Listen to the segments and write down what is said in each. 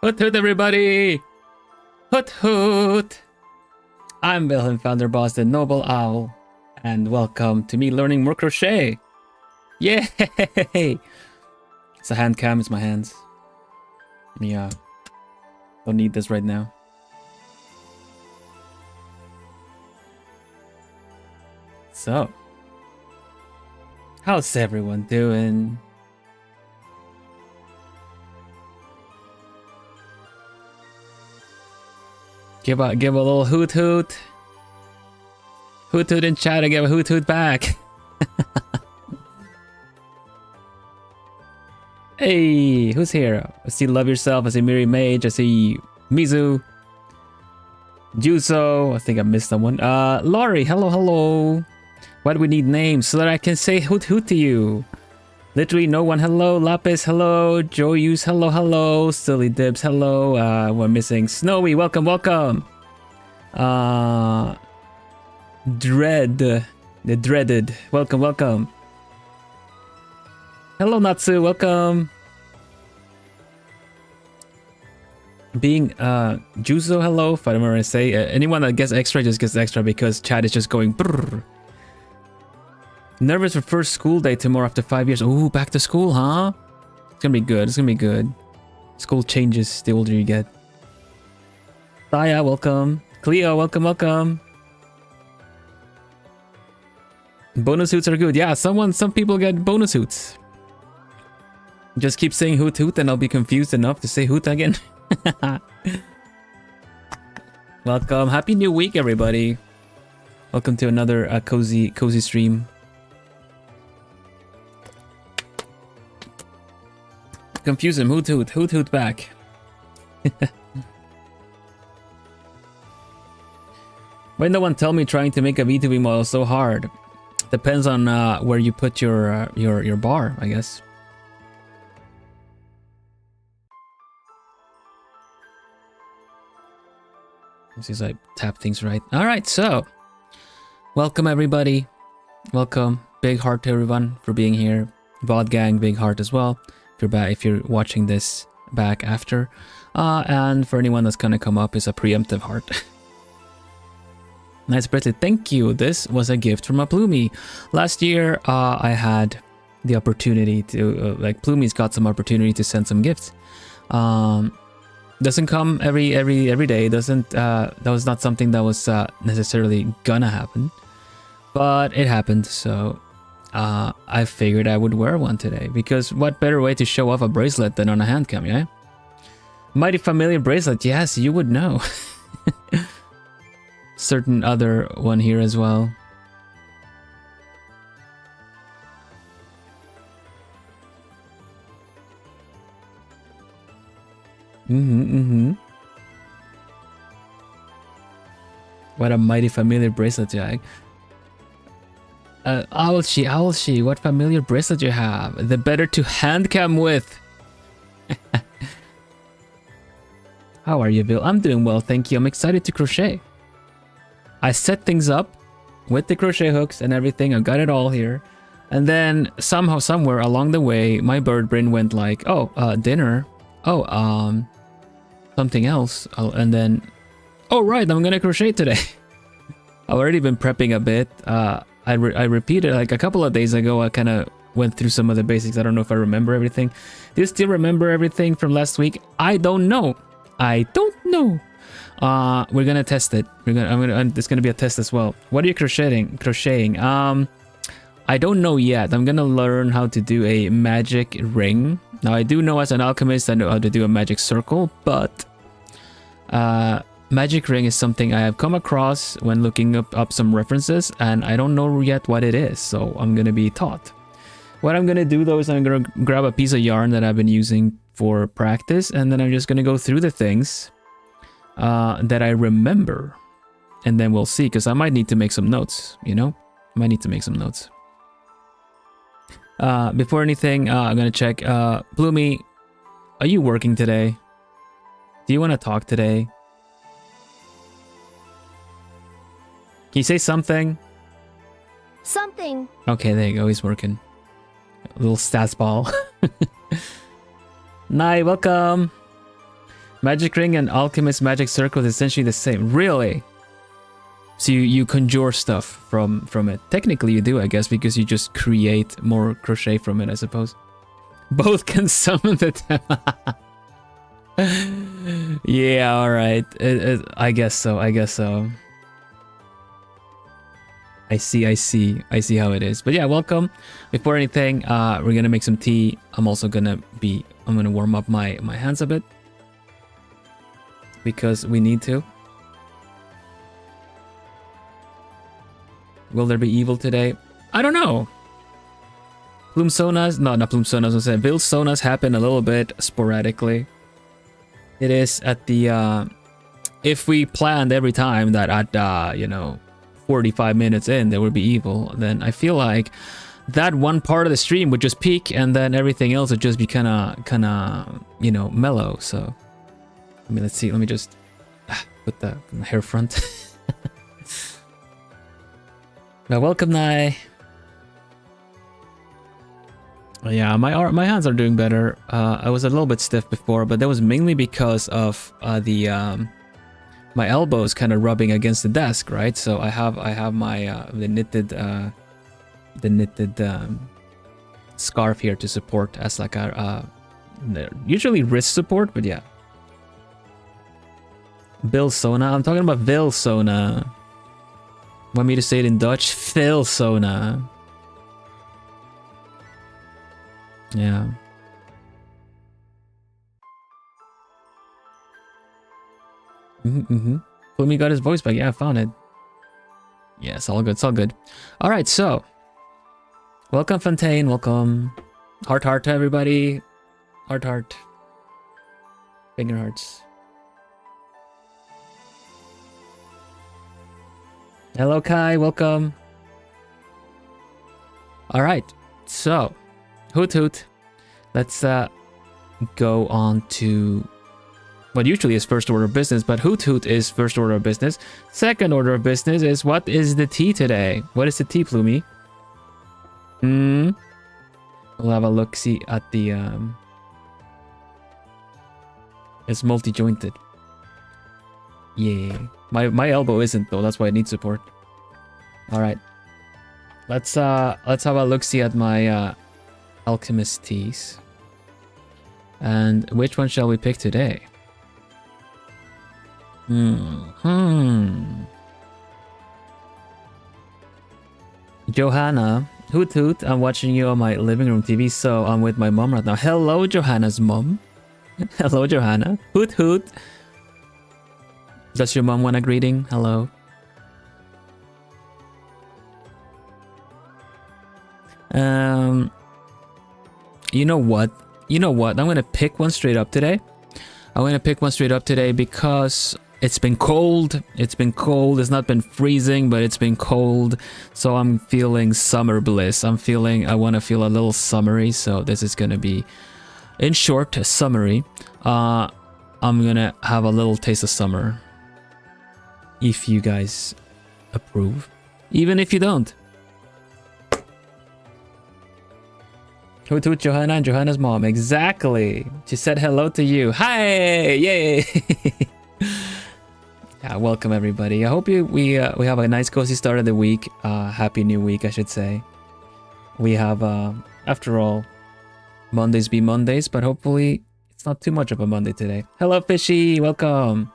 Hoot hoot everybody! Hoot hoot! I'm Vilhelm, Vanderbos, the Noble Owl, and welcome to me learning more crochet! Yay! It's a hand cam, it's my hands. Yeah. Don't need this right now. So, how's everyone doing? Give a little hoot hoot. Hoot hoot in chat and give a hoot hoot back. Hey, who's here? I see Love Yourself, I see Miri Mage, I see Mizu. Juso, I think I missed someone. Laurie, hello. Why do we need names? So that I can say hoot hoot to you. Literally no one, hello. Lapis, hello. Joyus, hello. Silly Dibs, hello. We're missing Snowy, welcome. Dread, the dreaded, welcome. Hello Natsu, welcome. Being Juzo, hello. If I don't remember to say anyone that gets extra just gets extra because chat is just going brrr. Nervous for first school day tomorrow after 5 years. Ooh, back to school, huh? It's gonna be good. School changes the older you get. Saya, welcome. Cleo, welcome. Bonus hoots are good. Yeah, some people get bonus hoots. Just keep saying hoot hoot and I'll be confused enough to say hoot again. Welcome. Happy new week, everybody. Welcome to another cozy stream. Confuse him. Hoot hoot back. Why no one tell me trying to make a V2V model is so hard? Depends on where you put your bar, I guess. Let's see if I tap things right. All right, so welcome everybody. Welcome. Big heart to everyone for being here. VOD gang, big heart as well. If you're back, if you're watching this back after, and for anyone that's gonna come up is a preemptive heart. Nice bracelet, thank you. This was a gift from a Plumie. Last year, I had the opportunity to like Plumie's got some opportunity to send some gifts. Doesn't come every day. Doesn't that was not something that was necessarily gonna happen, but it happened. So I figured I would wear one today because what better way to show off a bracelet than on a hand cam, yeah? Mighty familiar bracelet, yes, you would know. Certain other one here as well. What a mighty familiar bracelet, Jag. Owlshy, what familiar bracelet you have? The better to hand cam with. How are you, Bill? I'm doing well, thank you. I'm excited to crochet. I set things up with the crochet hooks and everything. I got it all here. And then somehow, somewhere along the way, my bird brain went like, oh, dinner. Oh, something else. And then, oh, right, I'm gonna crochet today. I've already been prepping a bit. I repeated like a couple of days ago. I kind of went through some of the basics. I don't know if I remember everything. Do you still remember everything from last week? I don't know. We're gonna test it. It's gonna be a test as well. What are you crocheting? I don't know yet. I'm gonna learn how to do a magic ring. Now I do know as an alchemist I know how to do a magic circle, but magic ring is something I have come across when looking up some references, and I don't know yet what it is, so I'm gonna be taught. What I'm gonna do though is I'm gonna grab a piece of yarn that I've been using for practice, and then I'm just gonna go through the things that I remember, and then we'll see, because I might need to make some notes, you know? Might need to make some notes. Before anything, I'm gonna check. Plumie, are you working today? Do you want to talk today? Can you say something? Something. Okay, there you go. He's working. A little stats ball. Nai, welcome. Magic ring and alchemist magic circle is essentially the same. Really? So you conjure stuff from it. Technically you do, I guess, because you just create more crochet from it, I suppose. Both can summon the yeah, alright. I guess so, I guess so. I see how it is. But yeah, welcome. Before anything, we're gonna make some tea. I'm gonna warm up my hands a bit. Because we need to. Will there be evil today? I don't know. Plumsonas, no, not Plumsonas, I was saying Vilsonas happen a little bit sporadically. It is at the, if we planned every time that at, you know, 45 minutes in there would be evil, then I feel like that one part of the stream would just peak and then everything else would just be kinda, you know, mellow, so. I mean, let's see, let me just put the hair front. Now, welcome, Nai. Yeah, my hands are doing better. I was a little bit stiff before, but that was mainly because of my elbows kind of rubbing against the desk, right? So I have my the knitted scarf here to support as like a usually wrist support, but yeah. Vilsona, I'm talking about Vilsona. Want me to say it in Dutch? Vilsona. Yeah. Plumi got his voice back. Yeah, I found it. Yeah, it's all good. It's all good. All right, so welcome, Fontaine. Welcome. Heart to everybody. Heart. Finger hearts. Hello, Kai. Welcome. All right, so hoot hoot. Let's go on to what usually is first order of business, but hoot hoot is first order of business. Second order of business is what is the tea today? What is the tea, Plumi? We'll have a look see at the it's multi-jointed. Yeah. My elbow isn't though, that's why I need support. Alright. Let's have a look see at my alchemist teas. And which one shall we pick today? Johanna, hoot hoot, I'm watching you on my living room TV, so I'm with my mom right now. Hello, Johanna's mom. Hello, Johanna. Hoot hoot. Does your mom want a greeting? Hello. You know what? I'm gonna pick one straight up today. Because it's been cold. It's not been freezing, but it's been cold. So I'm feeling summer bliss. I want to feel a little summery. So this is gonna be, in short, summery. I'm gonna have a little taste of summer. If you guys approve. Even if you don't. Hoot hoot, Johanna and Johanna's mom. Exactly. She said hello to you. Hi! Yay! Yeah, welcome everybody. I hope we have a nice cozy start of the week. Happy new week, I should say. We have after all, Mondays be Mondays, but hopefully it's not too much of a Monday today. Hello Fishy, welcome.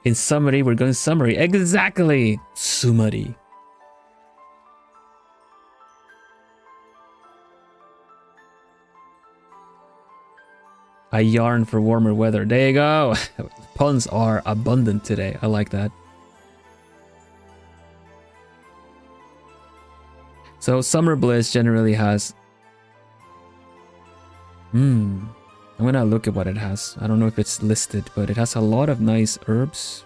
In summary, we're going summary. Exactly! Summary. I yarn for warmer weather. There you go. Puns are abundant today. I like that. So Summer Bliss generally has... I'm gonna look at what it has. I don't know if it's listed, but it has a lot of nice herbs.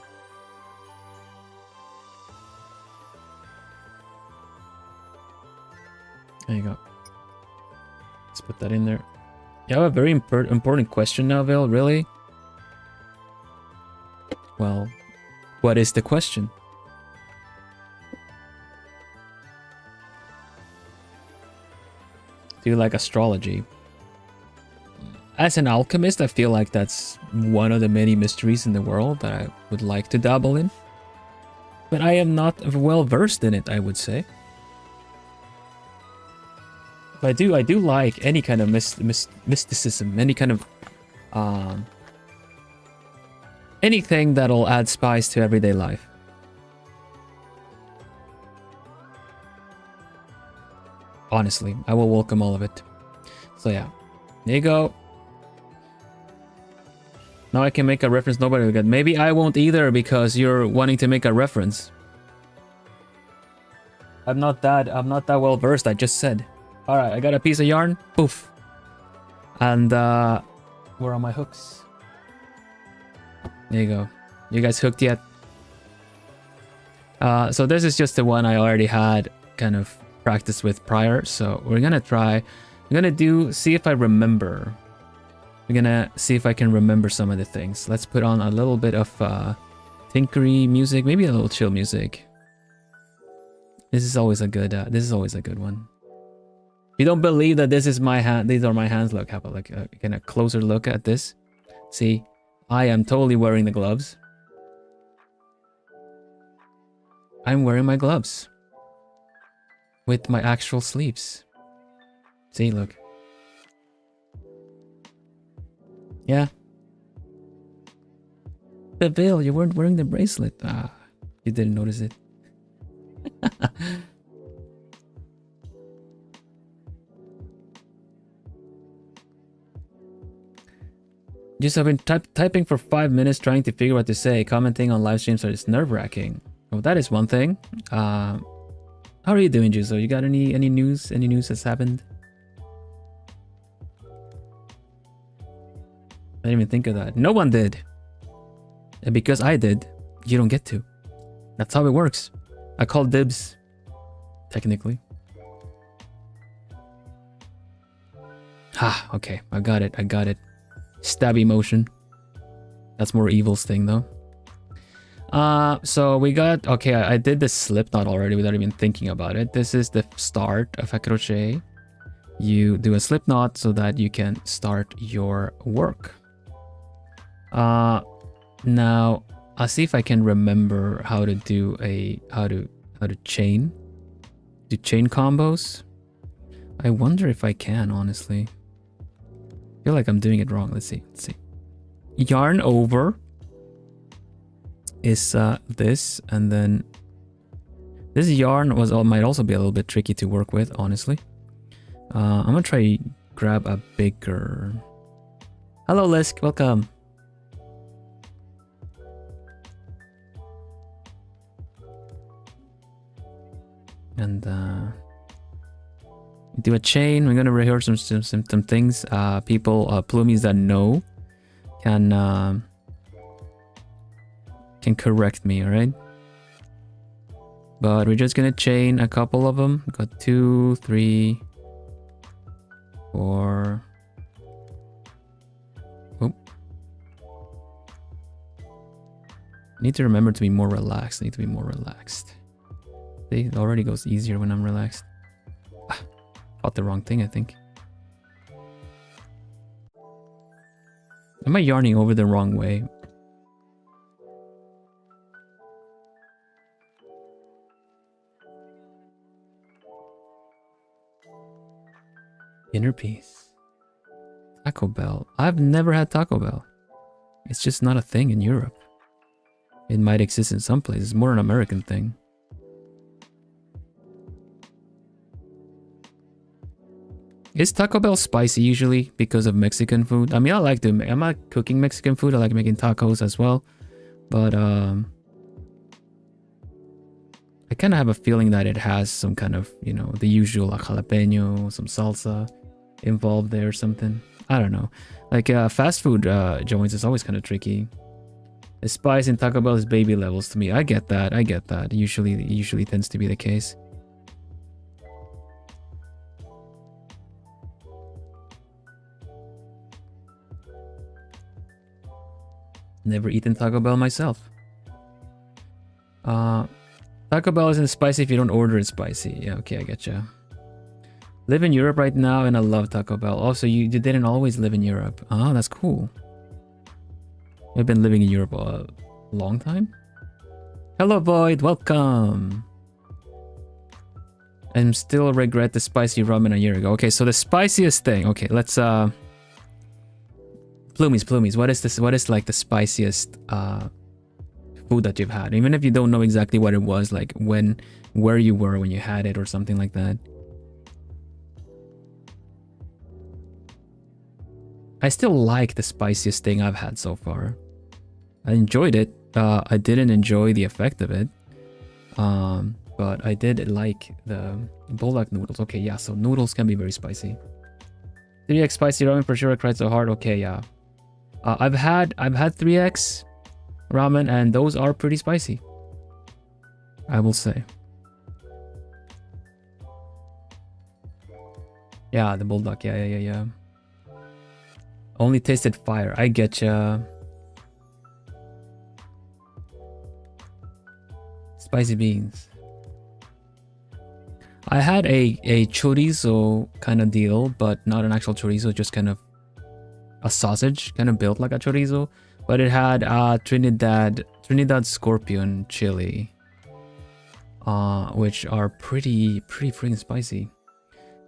There you go. Let's put that in there. You have a very important question now, Vil, really? Well, what is the question? Do you like astrology? as an alchemist, I feel like that's one of the many mysteries in the world that I would like to dabble in. But I am not well versed in it, I would say. But I do like any kind of mysticism, any kind of anything that'll add spice to everyday life. Honestly, I will welcome all of it. So yeah, there you go. Now I can make a reference nobody will get. Maybe I won't either because you're wanting to make a reference. I'm not that well versed, I just said. Alright, I got a piece of yarn. Poof. And where are my hooks? There you go. You guys hooked yet? So this is just the one I already had kind of practiced with prior. So we're gonna try. I'm gonna see if I remember. We're gonna see if I can remember some of the things. Let's put on a little bit of tinkery music, maybe a little chill music. This is always a good one. If you don't believe that this is my hand, these are my hands. Look, have a kind of closer look at this. See, I am totally wearing the gloves. I'm wearing my gloves with my actual sleeves. See, look. Yeah. But Bill, you weren't wearing the bracelet. Ah, you didn't notice it. Just have been typing for 5 minutes trying to figure out what to say. Commenting on live streams is nerve-wracking. Well, that is one thing. How are you doing, Juzo? You got any news? Any news that's happened? I didn't even think of that. No one did. And because I did, you don't get to. That's how it works. I called dibs. Technically. Ah, okay. I got it. Stabby motion. That's more Evil's thing, though. So we got... Okay, I did the slip knot already without even thinking about it. This is the start of a crochet. You do a slip knot so that you can start your work. Now I'll see if I can remember how to do how to chain. Do chain combos. I wonder if I can, honestly. I feel like I'm doing it wrong. Let's see. Yarn over is this, and then this yarn might also be a little bit tricky to work with, honestly. I'm gonna try grab a bigger. Hello, Lisk, welcome. And do a chain. We're gonna rehearse some things. People, plumies that know can correct me, all right? But we're just gonna chain a couple of them. We've got 2, 3, 4. Oh. Need to remember to be more relaxed. See, it already goes easier when I'm relaxed. Caught the wrong thing, I think. Am I yarning over the wrong way? Inner peace. Taco Bell. I've never had Taco Bell. It's just not a thing in Europe. It might exist in some places. It's more an American thing. Is Taco Bell spicy usually because of Mexican food? I mean, I'm not cooking Mexican food. I like making tacos as well. But I kind of have a feeling that it has some kind of, you know, the usual like jalapeno, some salsa involved there or something. I don't know. Like fast food joints is always kind of tricky. The spice in Taco Bell is baby levels to me. I get that. Usually tends to be the case. Never eaten Taco Bell myself. Taco Bell isn't spicy if you don't order it spicy. Yeah, okay, I getcha. Live in Europe right now, and I love Taco Bell. Also, you didn't always live in Europe. Oh, that's cool. I've been living in Europe a long time. Hello, Void. Welcome. I still regret the spicy ramen a year ago. Okay, so the spiciest thing. Okay, let's Plumies. What is this? What is like the spiciest food that you've had? Even if you don't know exactly what it was, like where you were when you had it or something like that. I still like the spiciest thing I've had so far. I enjoyed it. I didn't enjoy the effect of it. But I did like the bulldog noodles. Okay, yeah, so noodles can be very spicy. 3x spicy ramen for sure. I cried so hard. Okay, yeah. I've had 3x ramen, and those are pretty spicy, I will say. Yeah, the bulldog. Yeah. Only tasted fire. I getcha. Spicy beans. I had a chorizo kind of deal, but not an actual chorizo, just kind of a sausage, kind of built like a chorizo, but it had Trinidad scorpion chili, which are pretty freaking spicy.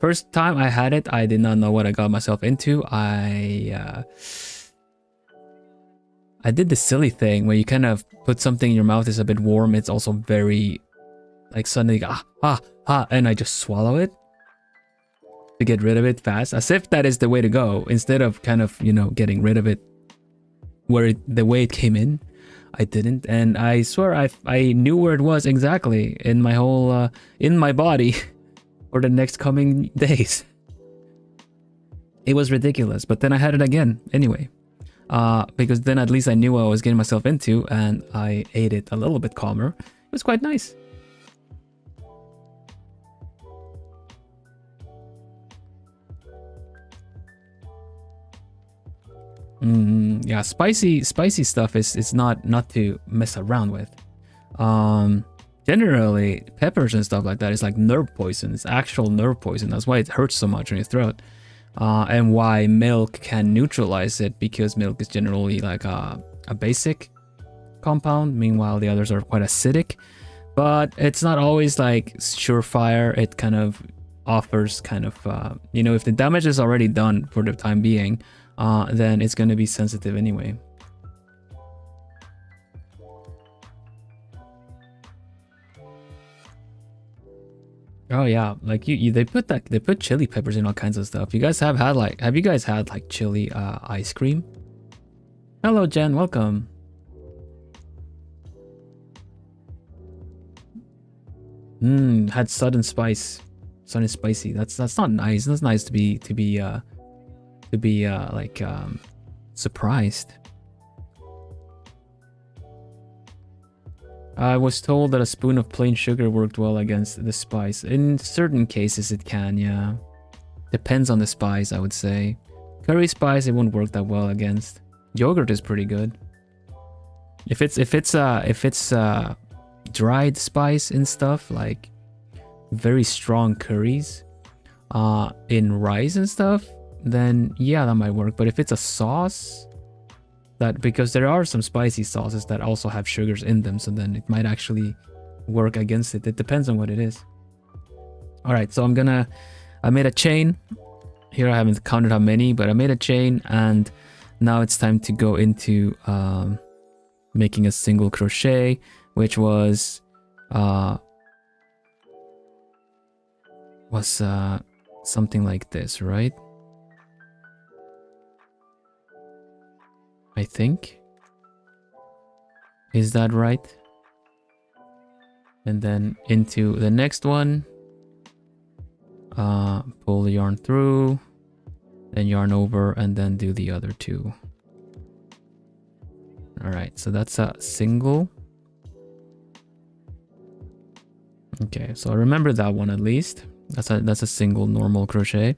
First time I had it, I did not know what I got myself into. I did the silly thing where you kind of put something in your mouth, it's a bit warm, it's also very like suddenly and I just swallow it to get rid of it fast, as if that is the way to go, instead of kind of, you know, getting rid of it the way it came in. I didn't, and I swear I knew where it was exactly in my whole in my body for the next coming days. It was ridiculous, but then I had it again anyway, because then at least I knew what I was getting myself into, and I ate it a little bit calmer. It was quite nice. Yeah, spicy stuff is not to mess around with. Generally peppers and stuff like that is like nerve poison. It's actual nerve poison. That's why it hurts so much in your throat, and why milk can neutralize it, because milk is generally like a basic compound, meanwhile the others are quite acidic. But it's not always like surefire. It kind of offers kind of you know, if the damage is already done for the time being, then it's going to be sensitive anyway. Oh yeah, like they put chili peppers in all kinds of stuff. You guys have you guys had like chili ice cream? Hello Jen, welcome. Had sudden spicy. That's not nice. That's nice to be like surprised. I was told that a spoon of plain sugar worked well against the spice. In certain cases it can, yeah. Depends on the spice, I would say. Curry spice it won't work that well against. Yogurt is pretty good. If it's dried spice and stuff, like very strong curries in rice and stuff, then yeah, that might work. But if it's a sauce, that, because there are some spicy sauces that also have sugars in them, so then it might actually work against it. It depends on what it is. All right, so I made a chain here. I haven't counted how many, but I made a chain, and now it's time to go into making a single crochet, which was something like this, right? I think. Is that right? And then into the next one, pull the yarn through, then yarn over, and then do the other two. All right, so that's a single. Okay, so I remember that one at least. That's a single normal crochet.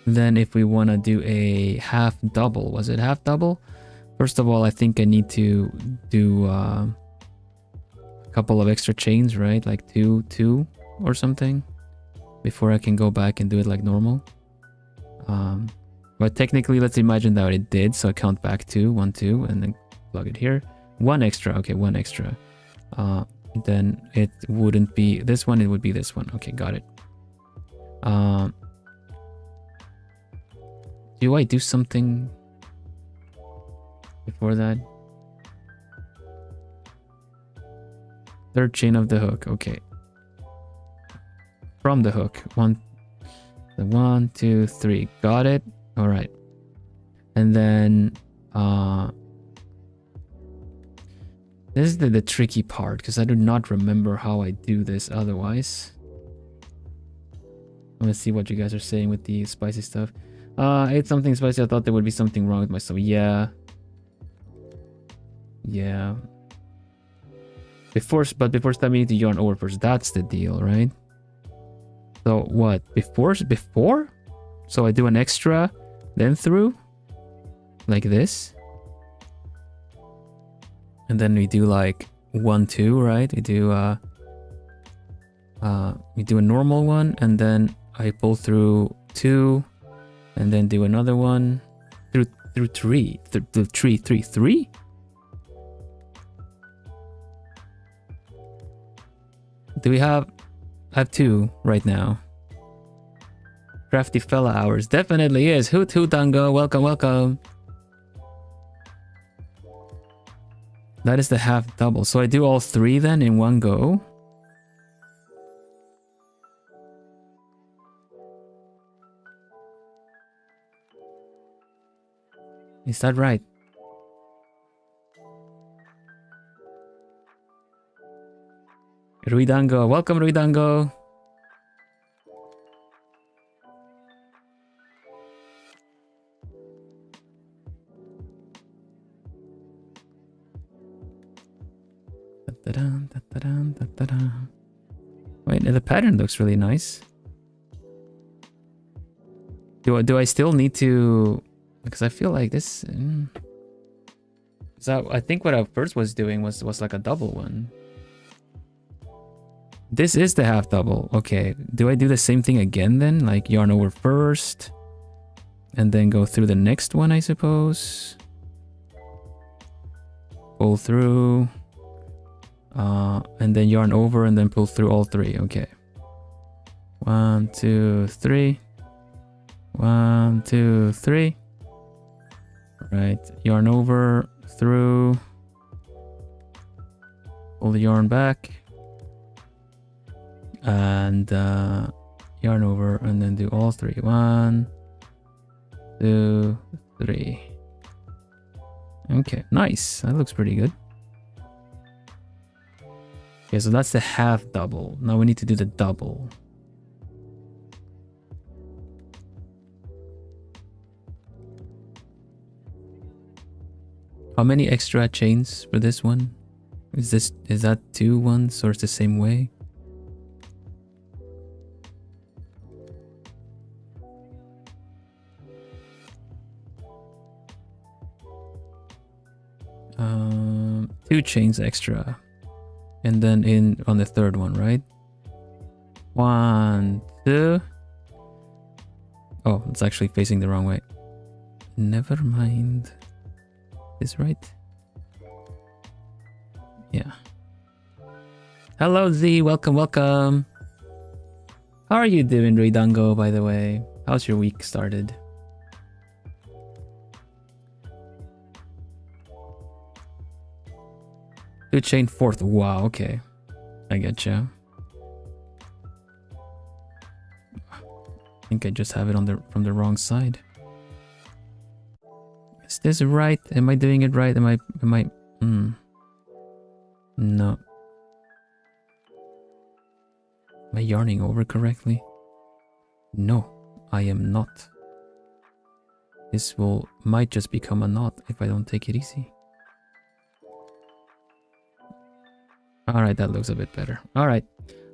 Then if we want to do a half double, was it half double? First of all, I think I need to do a couple of extra chains, right? Like two, or something before I can go back and do it like normal. But technically, let's imagine that it did. So I count back 2, 1, 2, and then plug it here. 1 extra. Okay, 1 extra. Then it wouldn't be this one. It would be this one. Okay, got it. Do I do something before that? Third chain of the hook. Okay. From the hook. 1, 2, 3. Got it. All right. And then this is the tricky part because I do not remember how I do this otherwise. I want to see what you guys are saying with the spicy stuff. I ate something spicy. I thought there would be something wrong with my stomach. Yeah. Yeah. Before stubbing, you need to yarn over first. That's the deal, right? So what? Before? So I do an extra, then through, like this. And then we do like 1, 2, right? We do a normal one, and then I pull through 2, and then do another one through 3. Through 3. Do we have? I have 2 right now. Crafty fella hours definitely is. Hoot hoot dango, welcome, welcome. That is the half double. So I do all 3 then in one go. Is that right? Ruidango, welcome Ruidango. Wait, the pattern looks really nice. Do I still need to? Because I feel like this. So I think what I first was doing was like a double one. This is the half double. Okay. Do I do the same thing again then? Like yarn over first, and then go through the next one, I suppose. Pull through. And then yarn over and then pull through all 3. Okay. 1, 2, 3. 1, 2, 3. Right. Yarn over, through. Pull the yarn back. And yarn over and then do all 3. 1, 2, 3. Okay, nice. That looks pretty good. Okay, so that's the half double. Now we need to do the double. How many extra chains for this one? Is that 2 ones or it's the same way? Two chains extra. And then on the third one, right? 1, 2. Oh, it's actually facing the wrong way. Never mind. Is right? Yeah. Hello Z, welcome, welcome. How are you doing, Ruidango, by the way? How's your week started? Two chain fourth. Wow, okay. I getcha. I think I just have it from the wrong side. Is this right? Am I doing it right? Am I No. Am I yarning over correctly? No, I am not. This might just become a knot if I don't take it easy. Alright, that looks a bit better. Alright.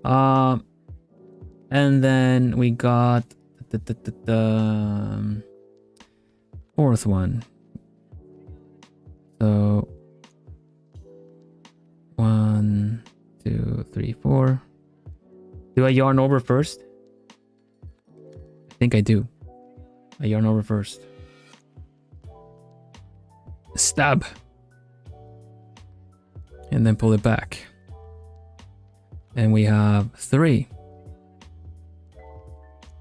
And then we got the fourth one. So 1, 2, 3, 4. Do I yarn over first? I think I do. I yarn over first. Stab. And then pull it back. And we have 3.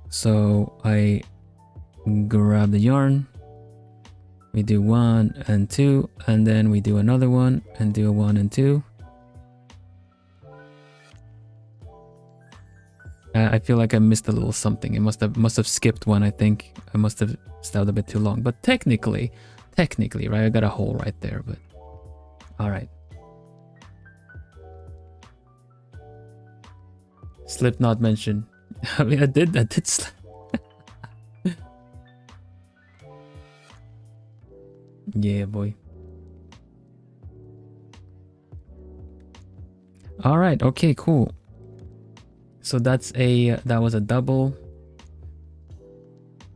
So I grab the yarn. We do 1 and 2, and then we do another one and do a 1 and 2. I feel like I missed a little something. It must have skipped one. I think I must have stabbed a bit too long. But technically, right? I got a hole right there. But all right. Slip not mentioned. I mean, I did slip. Yeah, boy. All right. Okay. Cool. So that was a double.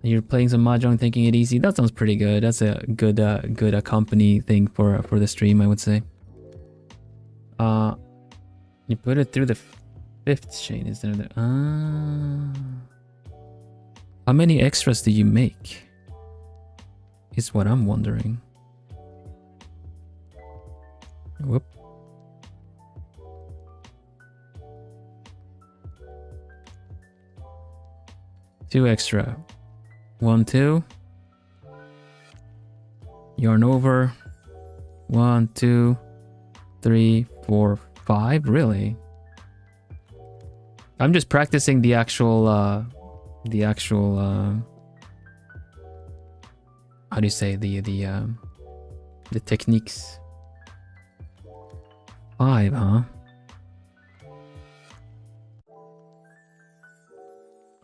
You're playing some mahjong, taking it easy. That sounds pretty good. That's a good company thing for the stream, I would say. You put it through the 5th chain. Is there? How many extras do you make? Is what I'm wondering. Whoop. Two extra. 1, 2. Yarn over. 1, 2, 3, 4, 5. Really? I'm just practicing the actual how do you say, the techniques. 5, huh?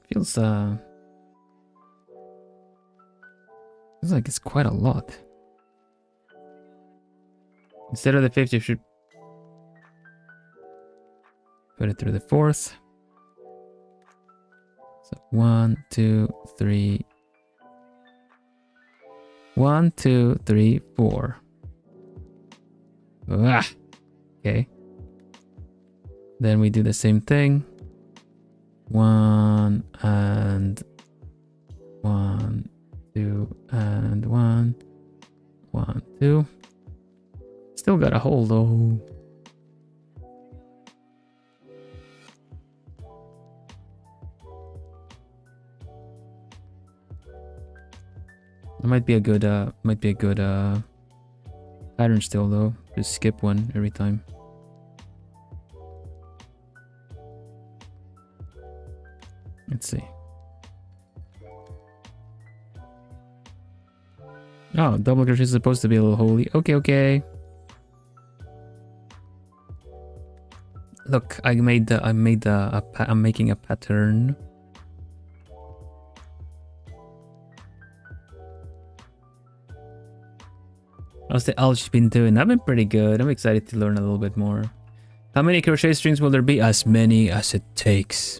Feels like it's quite a lot. Instead of the 5th, you should put it through the 4th. So 1, 2, 3. 1, 2, 3, 4. Ah, okay. Then we do the same thing. 1 and 1, 2 and 1, 1, 2. Still got a hole though. It might be a good pattern still though. Just skip one every time. Let's see. Oh, double crochet is supposed to be a little holy. Okay, okay. Look, I'm making a pattern. How's the algae been doing? I've been pretty good. I'm excited to learn a little bit more. How many crochet streams will there be? As many as it takes.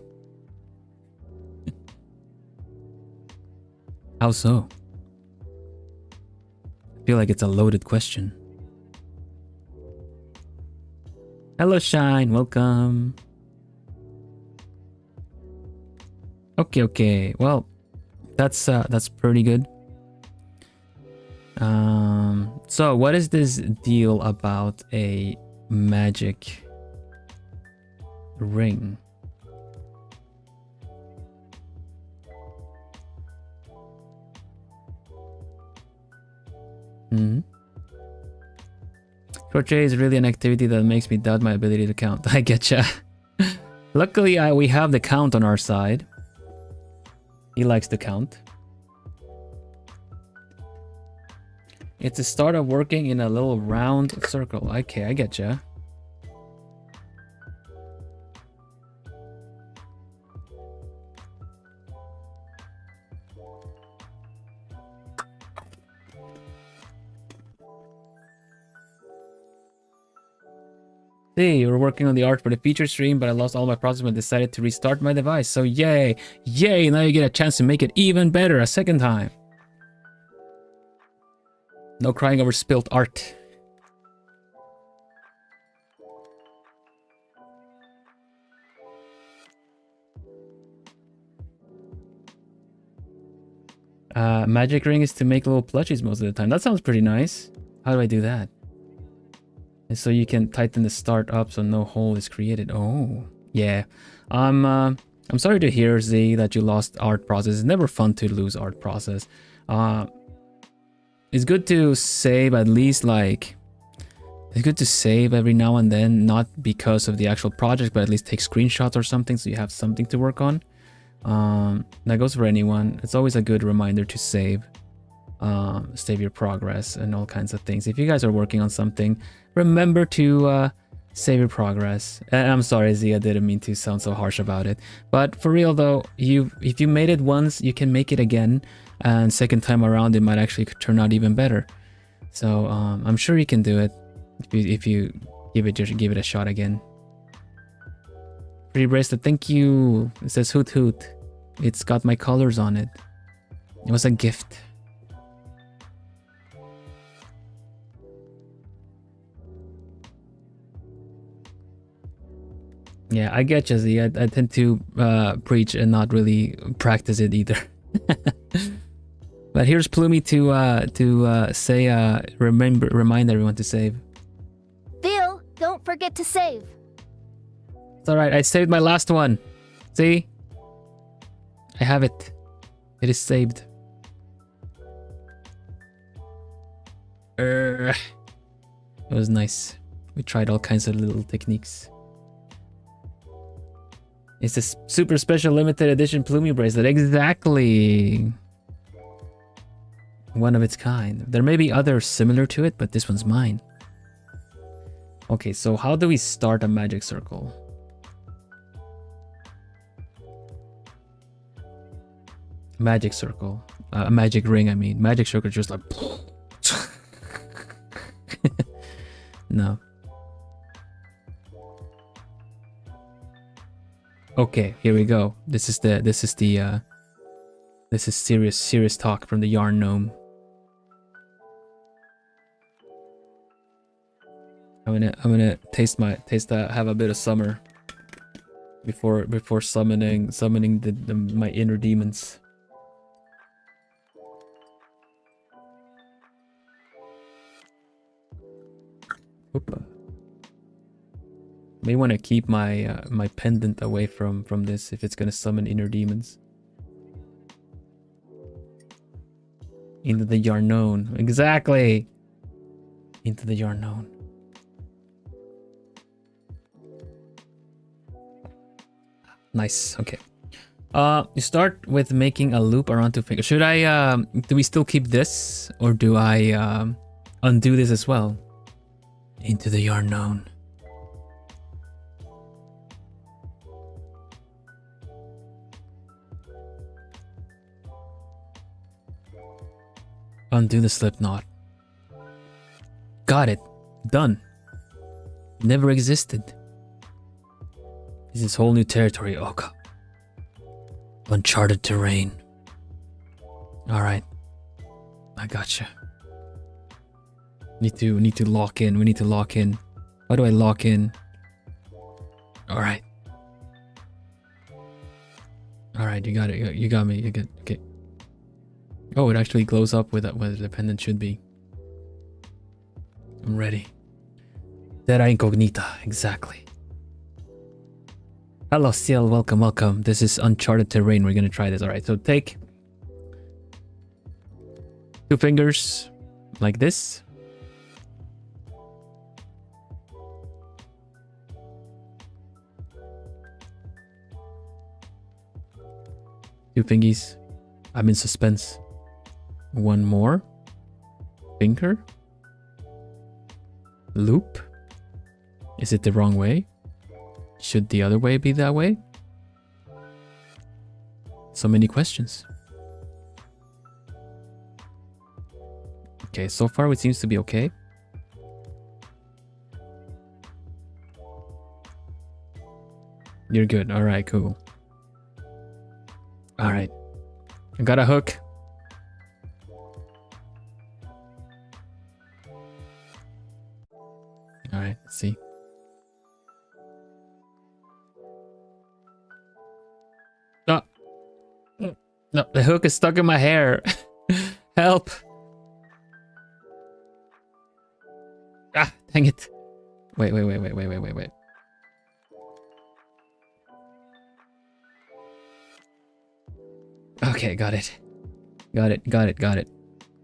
How so? I feel like it's a loaded question. Hello, Shine. Welcome. Okay, okay. Well, that's pretty good. So what is this deal about a magic ring? Crochet is really an activity that makes me doubt my ability to count. I getcha. Luckily, we have the count on our side. He likes to count. It's the start of working in a little round circle. Okay, I getcha. See, you were working on the art for the feature stream, but I lost all my process and decided to restart my device. So yay, yay, now you get a chance to make it even better a second time. No crying over spilt art. Magic ring is to make little plushies most of the time. That sounds pretty nice. How do I do that? And so you can tighten the start up so no hole is created. Oh, yeah. I'm sorry to hear, Z, that you lost art process. It's never fun to lose art process. It's good to save at least like... It's good to save every now and then, not because of the actual project, but at least take screenshots or something so you have something to work on. That goes for anyone. It's always a good reminder to save your progress and all kinds of things. If you guys are working on something, remember to save your progress. And I'm sorry, Z, I didn't mean to sound so harsh about it. But for real though, if you made it once, you can make it again, and second time around, it might actually turn out even better. So I'm sure you can do it if you give it a shot again. Free bracelet, thank you. It says hoot hoot. It's got my colors on it. It was a gift. Yeah, I get you, Z. I tend to preach and not really practice it either. But here's Plumie to say remind everyone to save. Phil, don't forget to save. It's alright, I saved my last one. See? I have it. It is saved. It was nice. We tried all kinds of little techniques. It's a super special limited edition Plumie bracelet. Exactly. One of its kind. There may be others similar to it, but this one's mine. Okay, so how do we start a magic circle? Magic circle. A magic ring, I mean. Magic circle just like... No. Okay, here we go. This is serious talk from the yarn gnome. I'm gonna have a bit of summer before summoning my inner demons. Oopa. May want to keep my my pendant away from this if it's gonna summon inner demons. Into the Yarnone. Exactly. Into the Yarnone. Nice. Okay. You start with making a loop around 2 fingers. Should I do we still keep this, or do I undo this as well? Into the Yarnone. Undo the slip knot. Got it. Done. Never existed. This is whole new territory. Oh god. Uncharted terrain. Alright. I gotcha. Need to lock in. We need to lock in. How do I lock in? Alright. Alright, you got it. You got me. You good. Okay. Oh, it actually glows up with where the pendant should be. I'm ready. Terra incognita, exactly. Hello, Ciel, welcome, welcome. This is uncharted terrain. We're gonna try this. Alright, so take 2 fingers like this. Two fingies. I'm in suspense. One more. Finger. Loop. Is it the wrong way? Should the other way be that way? So many questions. Okay, so far it seems to be okay. You're good. Alright, cool. Alright. I got a hook. Alright, let's see. Oh. No, the hook is stuck in my hair. Help! Ah, dang it. Wait. Okay, got it. Got it.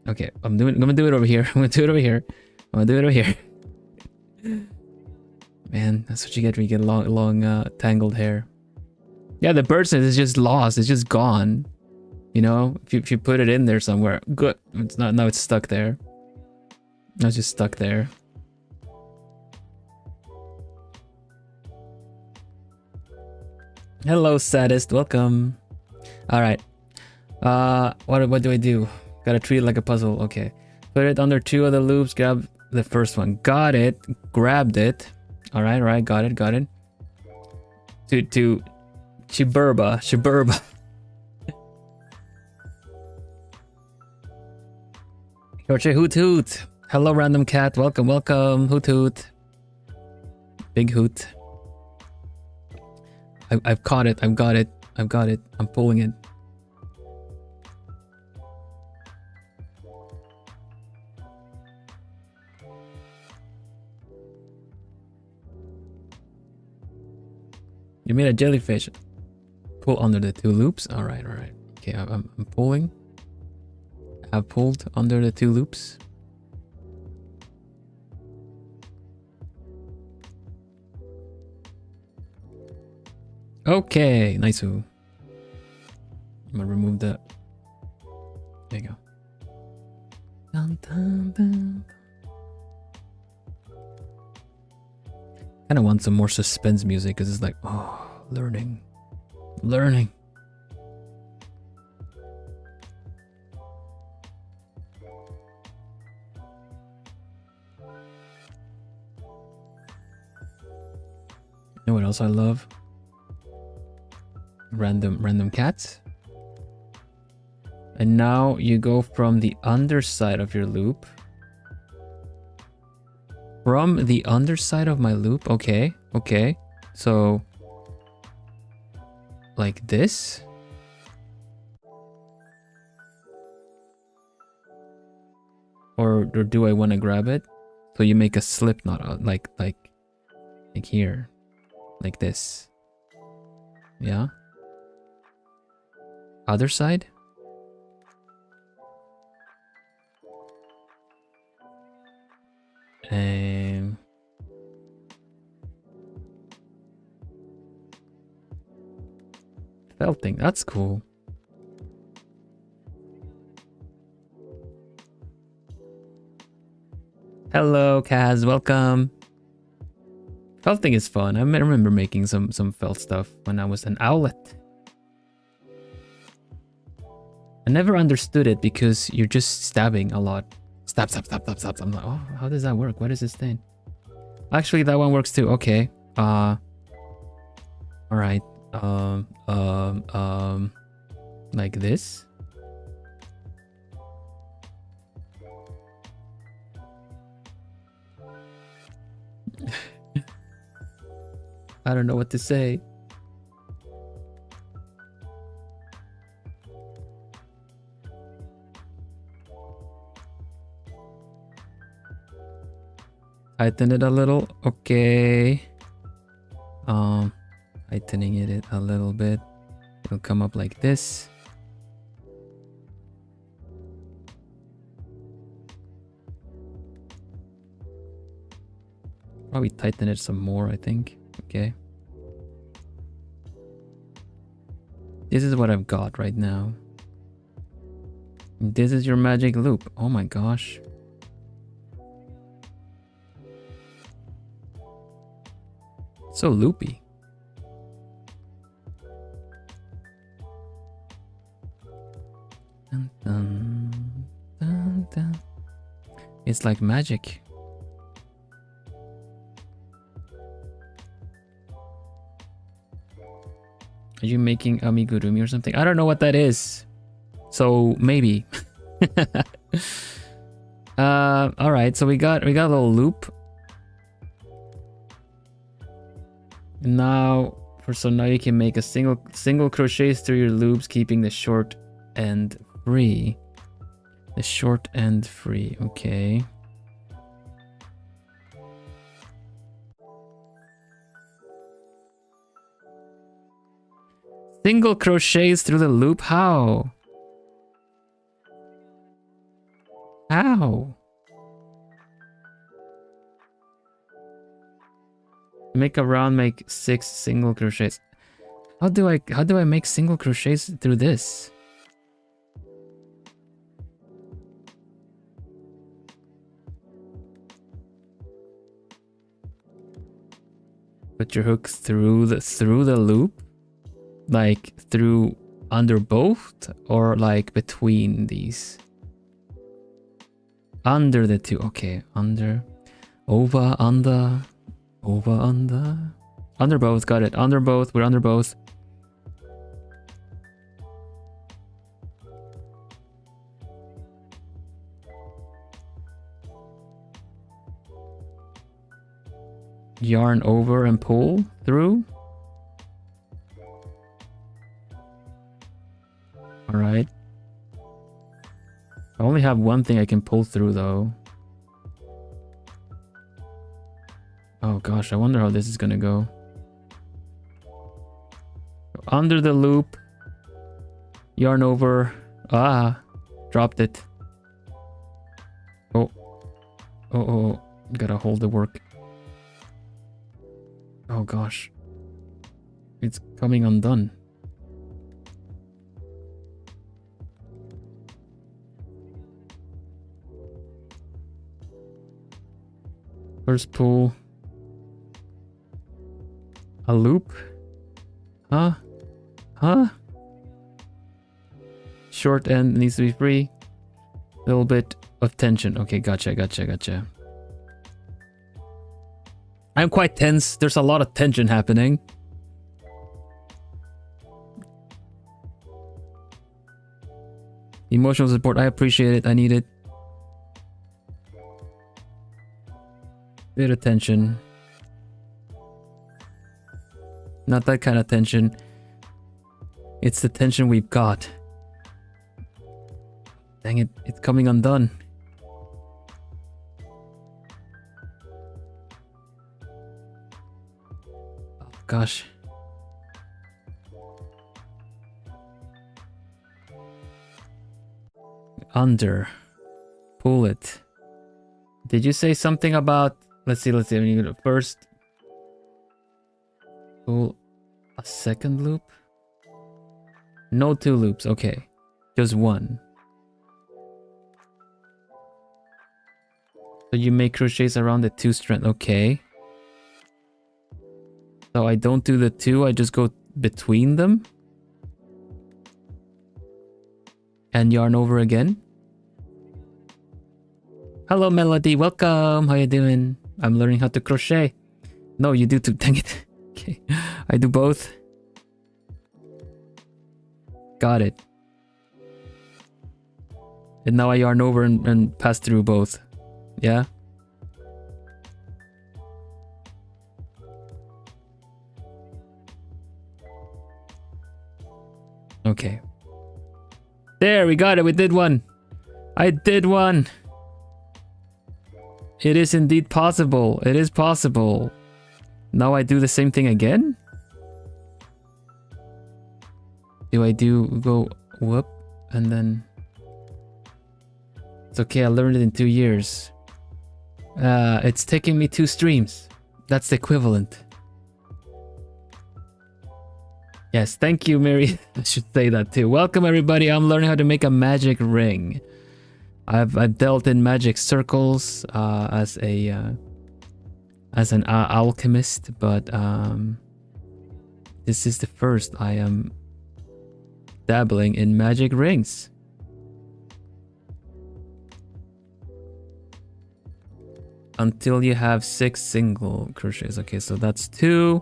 Okay, I'm gonna do it over here. I'm gonna do it over here. Man, that's what you get when you get long tangled hair. Yeah, the bird's nest is just lost. It's just gone. You know, if you put it in there somewhere, good. It's not. Now it's stuck there. Now it's just stuck there. Hello, saddest. Welcome. All right. What do I do? Gotta treat it like a puzzle. Okay. Put it under 2 other loops. Grab the first one. Got it. Grabbed it. All right. Got it. To Shiburba. Crochet hoot hoot. Hello, random cat. Welcome. Hoot hoot. Big hoot. I've caught it. I've got it. I'm pulling it. You made a jellyfish. Pull under the 2 loops. All right. Okay, I'm pulling. I've pulled under the 2 loops. Okay, nice. I'm gonna remove the. There you go. Dun, dun, dun. Kind of want some more suspense music because it's like, oh, learning. You know what else I love? Random cats. And now you go from the underside of your loop. From the underside of my loop. Okay. So like this. Or do I want to grab it? So you make a slip knot out like here. Like this. Yeah. Other side. Felting, that's cool. Hello, Kaz, welcome. Felting is fun. I remember making some felt stuff when I was an owlet. I never understood it because you're just stabbing a lot. Stab. I'm like, oh, how does that work? What is this thing? Actually, that one works too. Okay. All right. Like this. I don't know what to say. Tighten it a little. Okay. Tightening it a little bit. It'll come up like this. Probably tighten it some more, I think. Okay. This is what I've got right now. This is your magic loop. Oh my gosh. So loopy. Dun, dun, dun, dun. It's like magic. Are you making amigurumi or something? I don't know what that is. So maybe. All right. So we got a little loop. Now you can make a single crochet through your loops, keeping the short end free. The short end free. Okay. Single crochets through the loop. How? How? Make a round, make 6 single crochets. How do I make single crochets through this? Put your hooks through the loop? Like through under both or like between these? Under the two. Okay, under, over, under, over, under. Under both, got it. Under both, we're under both. Yarn over and pull through. All right. I only have one thing I can pull through though. Oh gosh, I wonder how this is gonna go. Under the loop. Yarn over. Ah, dropped it. Oh. Oh, gotta hold the work. Oh gosh. It's coming undone. First pull. A loop? Huh? Huh? Short end needs to be free. A little bit of tension. Okay, gotcha. I'm quite tense. There's a lot of tension happening. Emotional support. I appreciate it. I need it. Bit of tension. Not that kind of tension. It's the tension we've got. Dang it. It's coming undone. Gosh. Under. Pull it. Did you say something about... Let's see. I'm gonna first pull a second loop. No 2 loops. Okay. Just 1. So you make crochets around the 2 strand. Okay. So I don't do the 2, I just go between them. And yarn over again. Hello Melody, welcome. How you doing? I'm learning how to crochet. No, you do too. Dang it. Okay. I do both. Got it. And now I yarn over and pass through both. Yeah? Okay. There, we got it. We did one. I did one. It is indeed possible. It is possible. Now I do the same thing again? Do I go whoop and then... It's okay, I learned it in 2 years. It's taking me 2 streams. That's the equivalent. Yes, thank you, Mary. I should say that too. Welcome, everybody. I'm learning how to make a magic ring. I've dealt in magic circles as an alchemist, but this is the first I am dabbling in magic rings. Until you have 6 single crochets. Okay, so that's 2.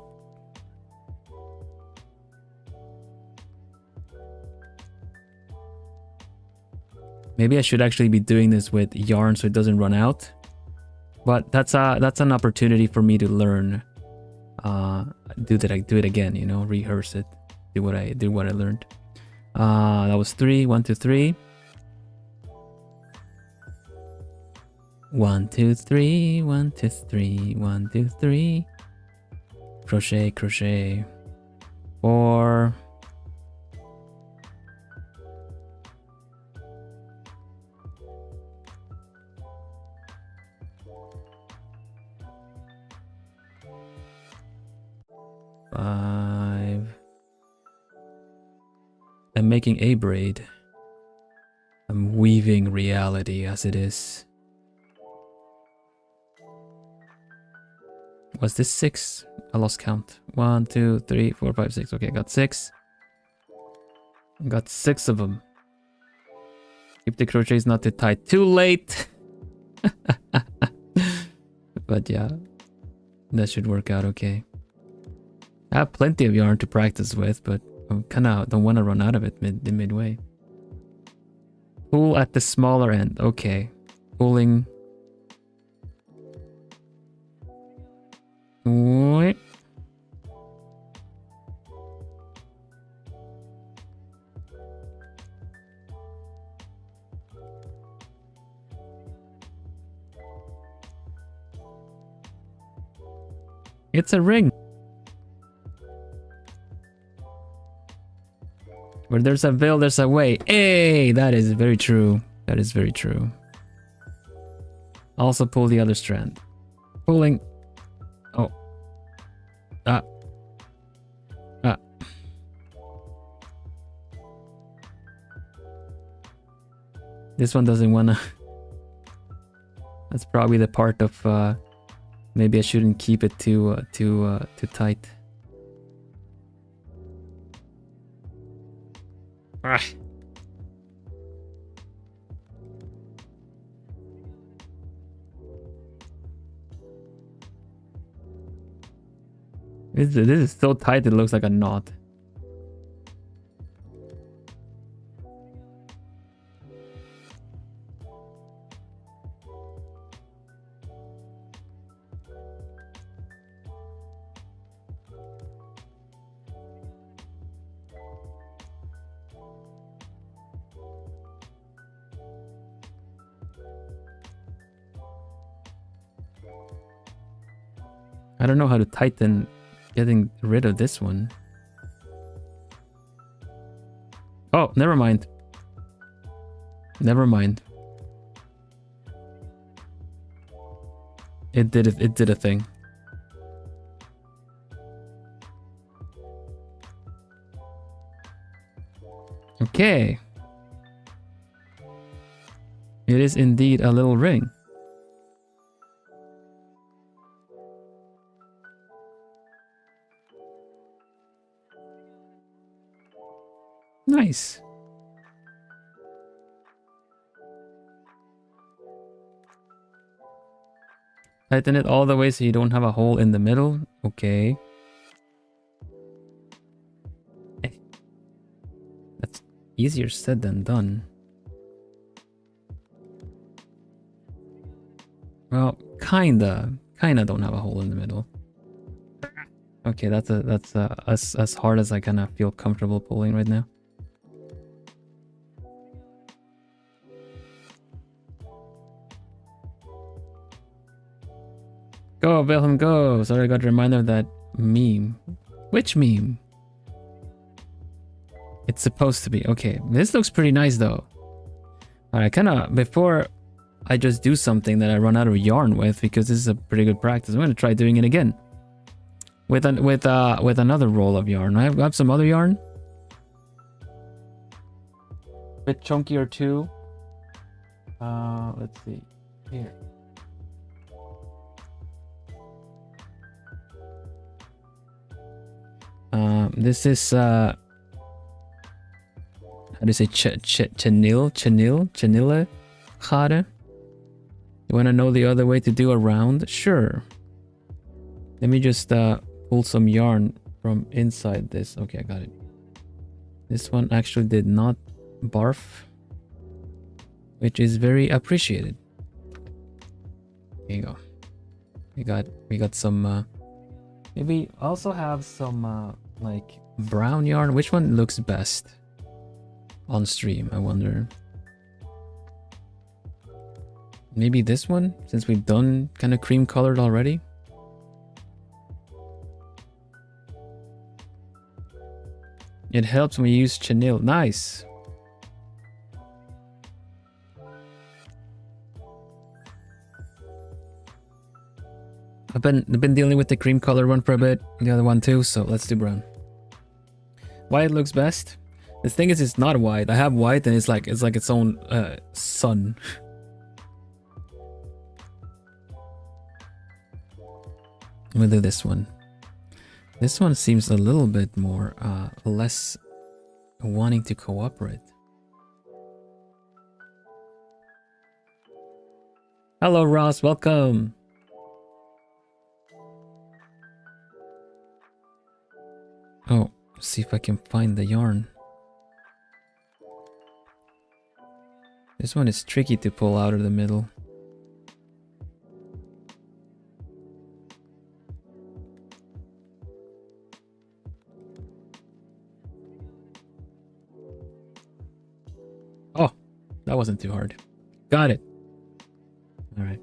Maybe I should actually be doing this with yarn so it doesn't run out. But that's an opportunity for me to learn. Do it again, you know, rehearse it. Do what I learned. That was 3. 1, 2, 3. 1, 2, 3, 1, 2, 3, 1, 2, 3. Crochet, crochet. 4. I'm making a braid. I'm weaving reality as it is. Was this 6? I lost count. 1, 2, 3, 4, 5, 6. Okay, got 6. Got 6 of them. Keep the crochets not too tight. Too late! But yeah, that should work out okay. I have plenty of yarn to practice with, but I kind of don't want to run out of it midway. Pull at the smaller end. Okay. Pulling. Wait. It's a ring. Where there's a will, there's a way. Hey, that is very true. That is very true. Also pull the other strand. Pulling. Oh. Ah. Ah. This one doesn't wanna. That's probably the part of maybe I shouldn't keep it too tight. Ah. This is so tight it looks like a knot. I don't know how to tighten getting rid of this one. Oh, never mind. Never mind. It did a thing. Okay. It is indeed a little ring. Nice. Tighten it all the way so you don't have a hole in the middle. Okay. That's easier said than done. Well, kinda don't have a hole in the middle. Okay, that's as hard as I kind of feel comfortable pulling right now. Go, Vilhelm, go! Sorry, I got a reminder of that meme. Which meme? It's supposed to be. Okay, this looks pretty nice though. Alright, before I just do something that I run out of yarn with, because this is a pretty good practice, I'm gonna try doing it again. With another roll of yarn. I have some other yarn. Bit chunkier too. Let's see. Here. This is how do you say chanille garen? You want to know the other way to do a round? Sure. Let me just pull some yarn from inside this. Okay, I got it. This one actually did not barf, which is very appreciated. Here you go. We got some maybe also have some like brown yarn. Which one looks best on stream, I wonder? Maybe this one, since we've done kind of cream colored already. It helps when you use chenille. Nice. I've been dealing with the cream color one for a bit, the other one too, so let's do brown. White looks best. The thing is, it's not white. I have white and it's like its own sun. We'll do this one. This one seems a little bit more less wanting to cooperate. Hello Ross, welcome. Oh, see if I can find the yarn. This one is tricky to pull out of the middle. Oh, that wasn't too hard. Got it. All right.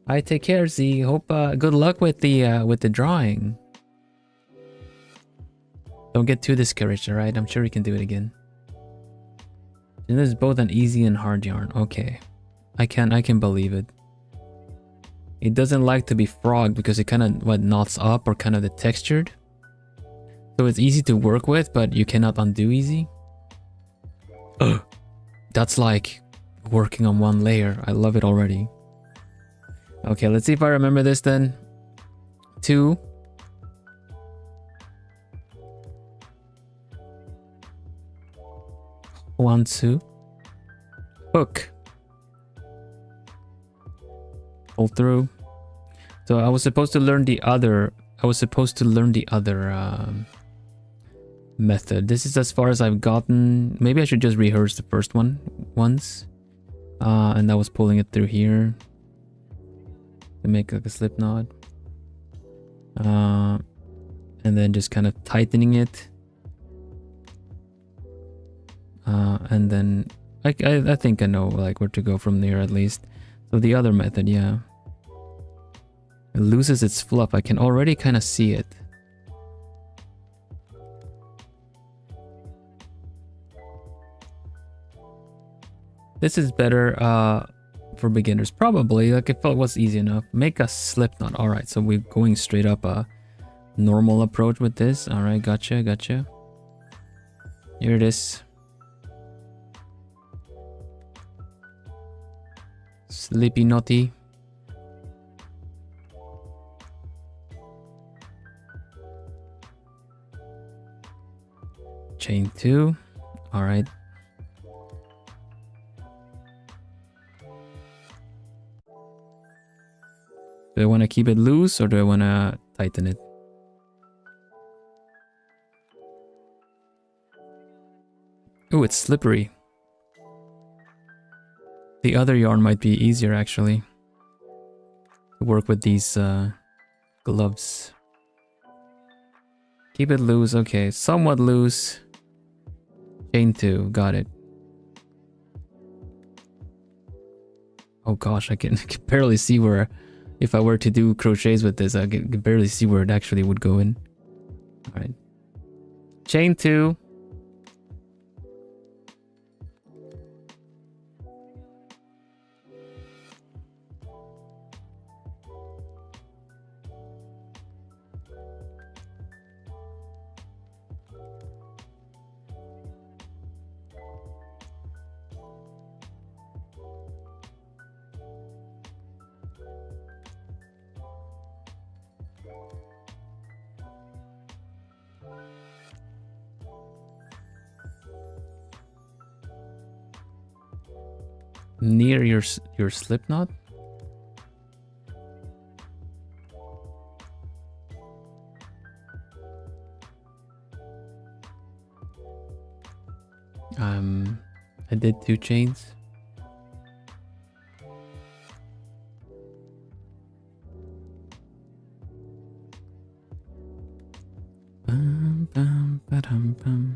I take care, Z. Hope good luck with the drawing. Don't get too discouraged, alright? I'm sure you can do it again. And this is both an easy and hard yarn. Okay. I can believe it. It doesn't like to be frogged because it kind of knots up or kind of the textured. So it's easy to work with, but you cannot undo easy. Ugh. That's like working on one layer. I love it already. Okay, let's see if I remember this then. 2. One, 2. Hook. Pull through. So I was supposed to learn the other. Method. This is as far as I've gotten. Maybe I should just rehearse the first one once. And that was pulling it through here to make like a slip knot. And then just kind of tightening it. And then I think I know like where to go from there at least. So the other method, yeah. It loses its fluff. I can already kind of see it. This is better for beginners, probably. Like it felt was easy enough. Make a slip knot. All right, so we're going straight up a normal approach with this. All right, gotcha. Here it is. Slippy knotty. Chain 2. All right. Do I want to keep it loose or do I want to tighten it? Oh, it's slippery. The other yarn might be easier actually to work with these gloves. Keep it loose, okay, somewhat loose. Chain 2, got it. Oh gosh, I can barely see where, if I were to do crochets with this, I can barely see where it actually would go in. All right. Chain 2. Near your slip knot. I did 2 chains. Bum, bum, ba-dum, bum.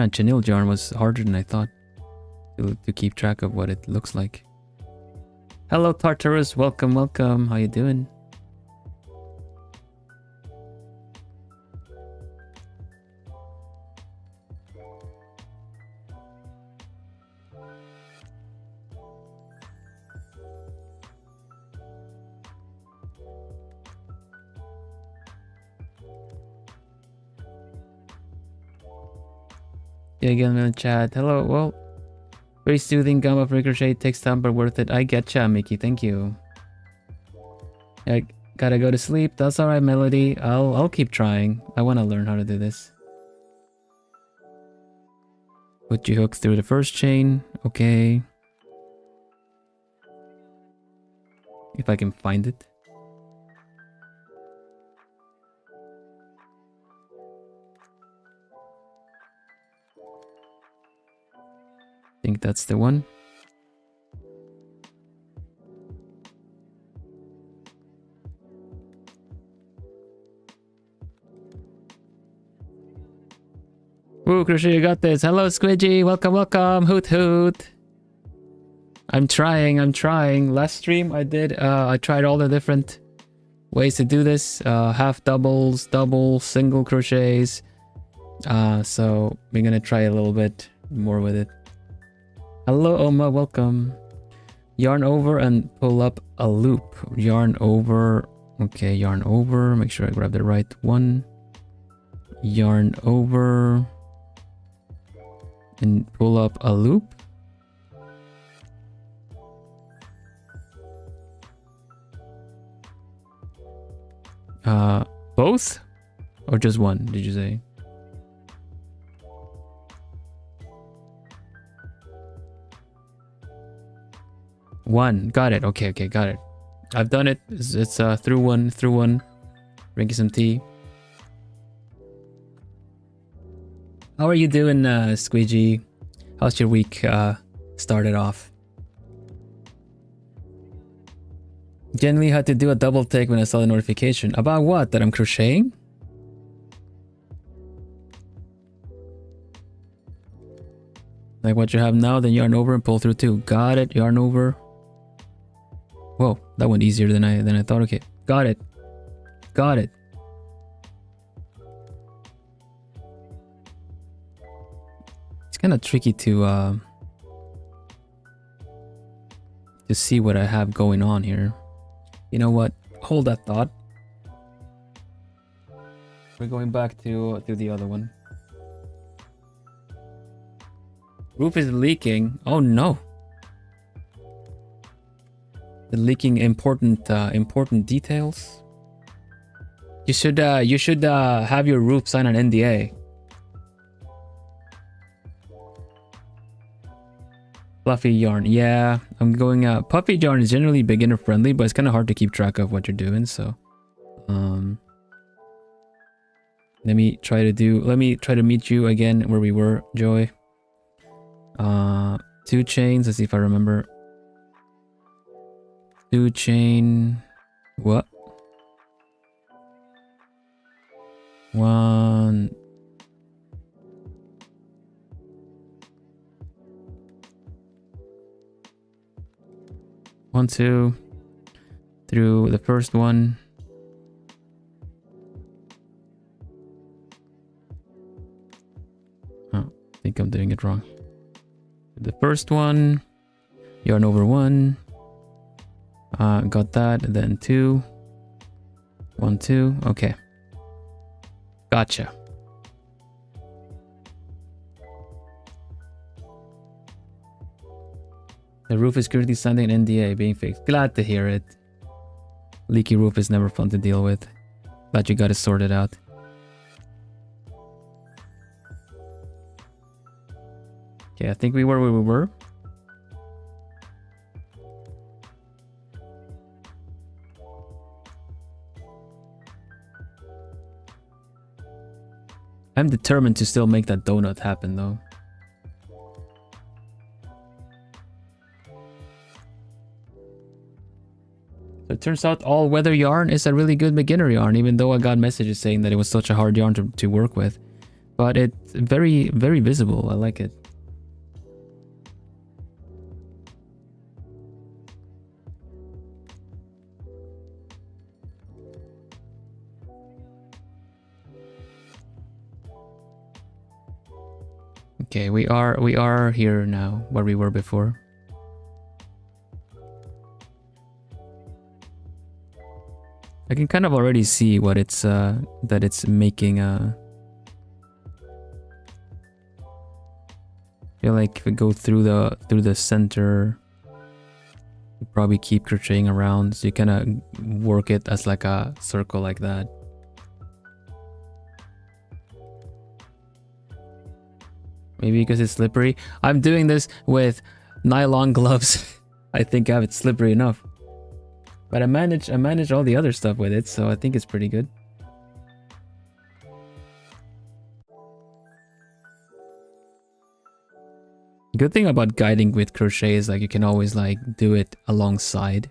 Man, chenille yarn was harder than I thought to keep track of what it looks like. Hello Tartarus, welcome, welcome. How you doing? Yeah, again in the chat. Hello, well, very soothing gum of ricochet, takes time but worth it. I getcha, Mickey, thank you. I gotta go to sleep. That's alright, Melody. I'll keep trying. I wanna learn how to do this. Put your hook through the first chain. Okay. If I can find it. I think that's the one. Woo, Crochet, you got this. Hello, Squidgy. Welcome, welcome. Hoot, hoot. I'm trying. Last stream I did, I tried all the different ways to do this. Half doubles, double, single crochets. So we're gonna try a little bit more with it. Hello, Oma. Welcome. Yarn over and pull up a loop. Yarn over. Okay, yarn over. Make sure I grab the right one. Yarn over. And pull up a loop. Both? Or just one, did you say? One. Got it. Okay, got it. I've done it. It's through one. Drinking some tea. How are you doing, Squeegee? How's your week started off? Generally had to do a double take when I saw the notification. About what? That I'm crocheting? Like what you have now, then yarn over and pull through two. Got it. Yarn over. Whoa, that went easier than I thought. Okay, got it. It's kind of tricky to see what I have going on here. You know what? Hold that thought. We're going back to the other one. Roof is leaking. Oh no. The leaking important details. You should have your roof sign an NDA. Fluffy yarn. Yeah, I'm going puffy yarn is generally beginner friendly, but it's kind of hard to keep track of what you're doing, so let me try to meet you again where we were, Joy. 2 chains. Let's see if I remember. 2 chain. What? 1. One, 2 through the first one. Oh, I think I'm doing it wrong. The first one, yarn over 1. Got that, and then 2. 1, 2. Okay. Gotcha. The roof is currently standing in NDA being fixed. Glad to hear it. Leaky roof is never fun to deal with. Glad you got it sorted out. Okay, I think we were where we were. I'm determined to still make that donut happen though. So it turns out all weather yarn is a really good beginner yarn, even though I got messages saying that it was such a hard yarn to work with. but it's very, very visible. I like it. Okay, we are here now where we were before. I can kind of already see what it's that it's making I feel like if we go through the center, you probably keep crocheting around, so you kind of work it as like a circle like that. Maybe because it's slippery. I'm doing this with nylon gloves. I think I have it slippery enough. But I manage all the other stuff with it, so I think it's pretty good. Good thing about guiding with crochet is like you can always like do it alongside.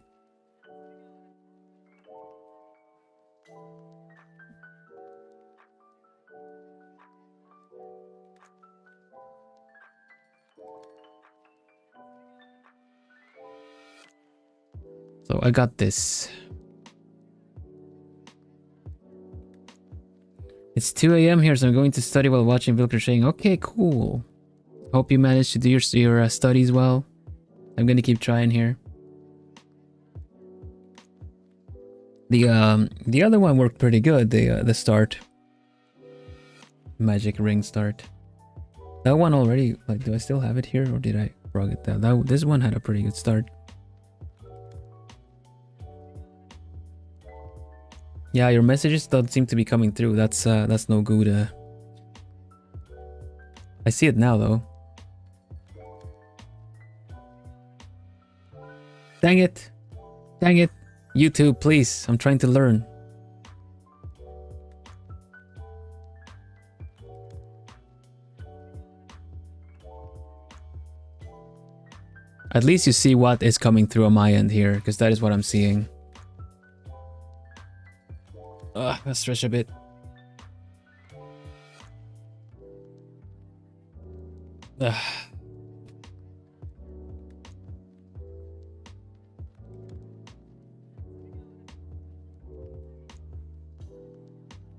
So I got this. It's 2 a.m. here, so I'm going to study while watching Vil crocheting. Okay, cool. Hope you managed to do your studies well. I'm gonna keep trying here. The other one worked pretty good. The start, magic ring start. That one already. Like, do I still have it here, or did I forget that? This one had a pretty good start. Yeah, your messages don't seem to be coming through. That's no good. I see it now though. Dang it. Dang it. YouTube, please. I'm trying to learn. At least you see what is coming through on my end here, because that is what I'm seeing. Let's stretch a bit.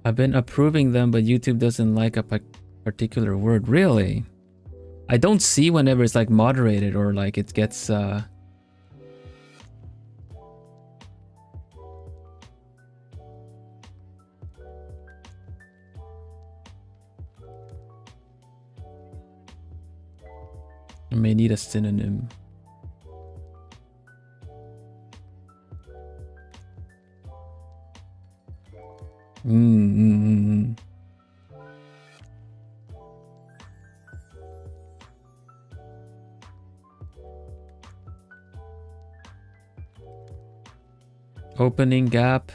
I've been approving them, but YouTube doesn't like a particular word. Really? I don't see whenever it's like moderated or like it gets I may need a synonym. Opening gap.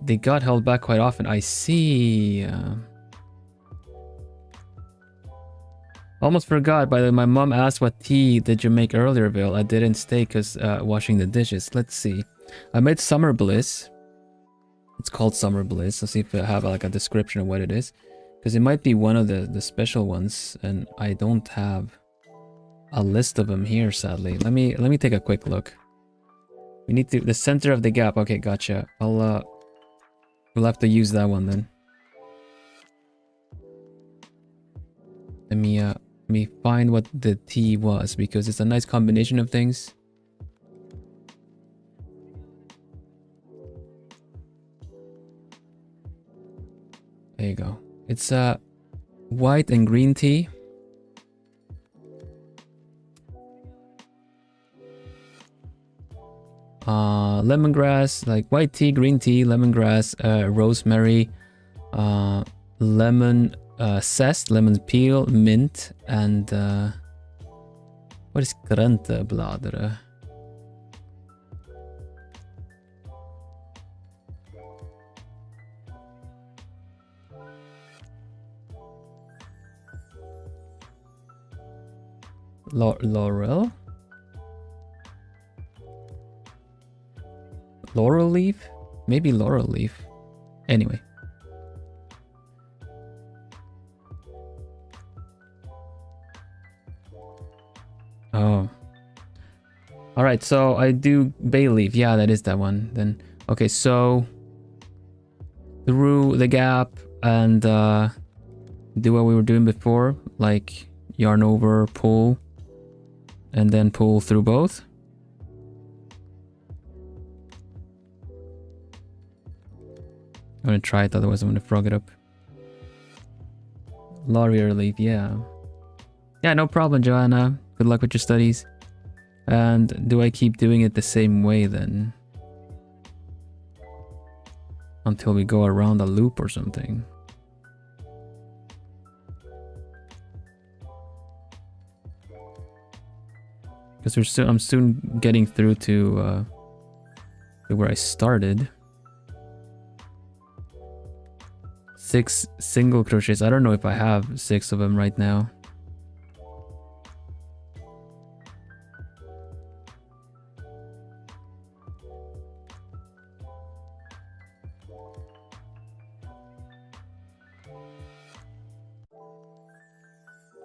They got held back quite often. I see. Almost forgot, by the way, my mom asked what tea did you make earlier, Vil. I didn't stay because washing the dishes. Let's see. I made Summer Bliss. It's called Summer Bliss. Let's see if I have like a description of what it is. Because it might be one of the special ones, and I don't have a list of them here, sadly. Let me take a quick look. We need to the center of the gap. Okay, gotcha. We'll have to use that one then. Let me find what the tea was, because it's a nice combination of things. There you go. It's white and green tea. Lemongrass, like white tea, green tea, lemongrass, rosemary, lemon zest, lemon peel, mint, and what is krantebladeren? Laurel? Laurel leaf? Maybe laurel leaf. Anyway. Oh. Alright, so I do bay leaf. Yeah, that is that one. Then okay, so through the gap and do what we were doing before, like yarn over, pull, and then pull through both. I'm gonna try it, otherwise I'm gonna frog it up. Laurier leaf, yeah. Yeah, no problem, Joanna. Good luck with your studies. And do I keep doing it the same way then? Until we go around a loop or something. Because I'm soon getting through to where I started. 6 single crochets. I don't know if I have 6 of them right now.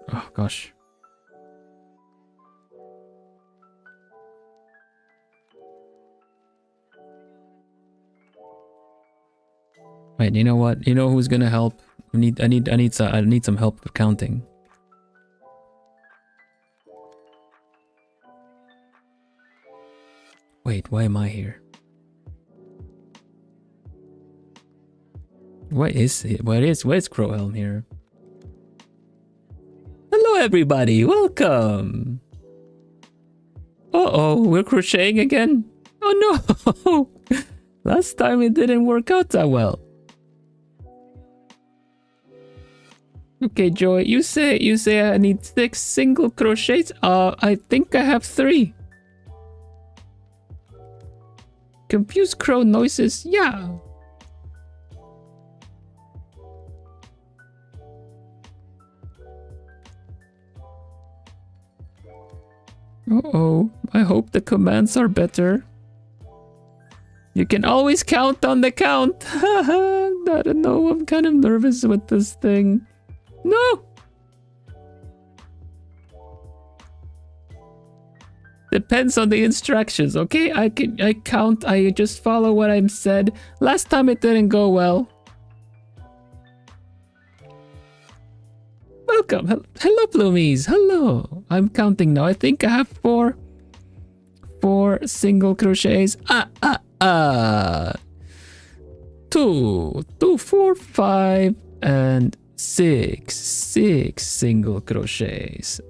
Oh gosh. Wait, you know what? You know who's gonna help? I need some help with counting. Wait, why am I here? What is it? Where's Crowhelm here? Hello everybody, welcome! Uh-oh, we're crocheting again? Oh no! Last time it didn't work out that well. Okay, Joy, you say I need 6 single crochets? I think I have 3. Confused crow noises, yeah. Uh-oh, I hope the commands are better. You can always count on the count. I don't know, I'm kind of nervous with this thing. No! Depends on the instructions, okay? I count, I just follow what I'm said. Last time it didn't go well. Welcome. Hello, Bloomies. Hello. I'm counting now. I think I have 4 single crochets. 2, 4, 5, and 6 single crochets.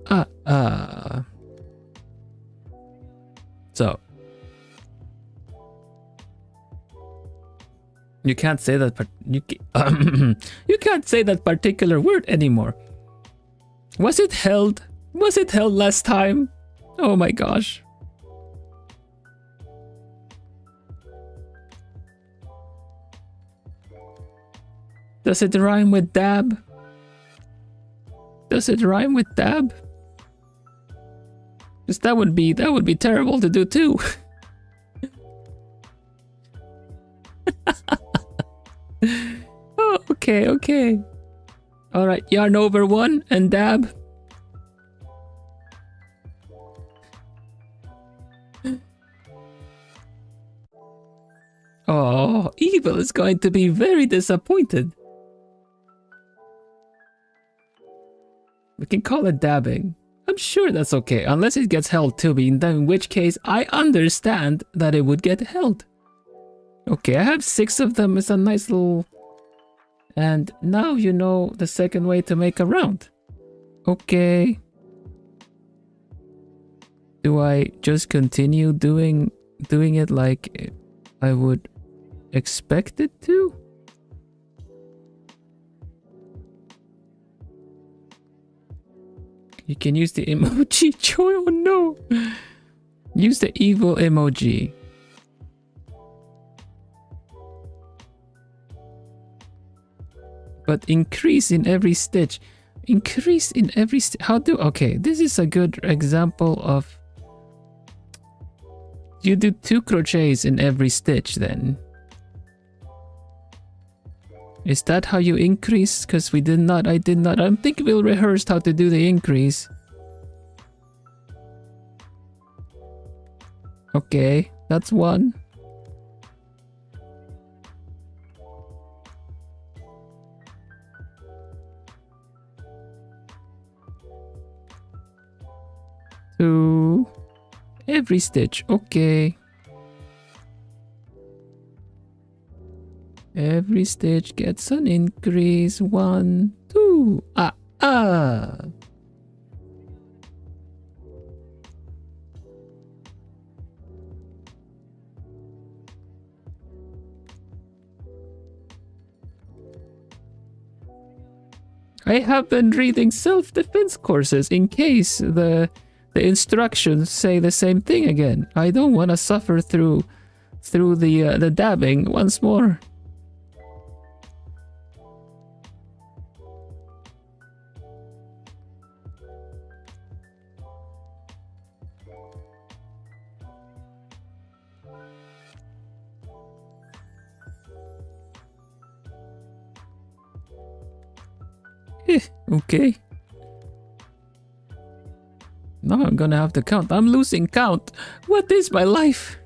So you can't say that you can't say that particular word anymore. Was it held? Was it held last time? Oh my gosh. Does it rhyme with dab? Does it rhyme with dab? Because that would be terrible to do too. Oh, okay. All right, yarn over 1 and dab. Oh, Evil is going to be very disappointed. We can call it dabbing. I'm sure that's okay, unless it gets held too, in which case I understand that it would get held. Okay, I have 6 of them. It's a nice little... And now you know the second way to make a round. Okay. Do I just continue doing it like I would expect it to? You can use the emoji, Joy. Oh no! Use the evil emoji. But increase in every stitch. Increase in every stitch. How do... Okay, this is a good example of... You do 2 crochets in every stitch then. Is that how you increase? Because I did not. I think we'll rehearse how to do the increase. Okay, that's one. Two. Every stitch. Okay. Every stitch gets an increase. 1, 2. Ah. I have been reading self-defense courses in case the instructions say the same thing again. I don't want to suffer through the dabbing once more. Okay. Now I'm gonna have to count. I'm losing count. What is my life?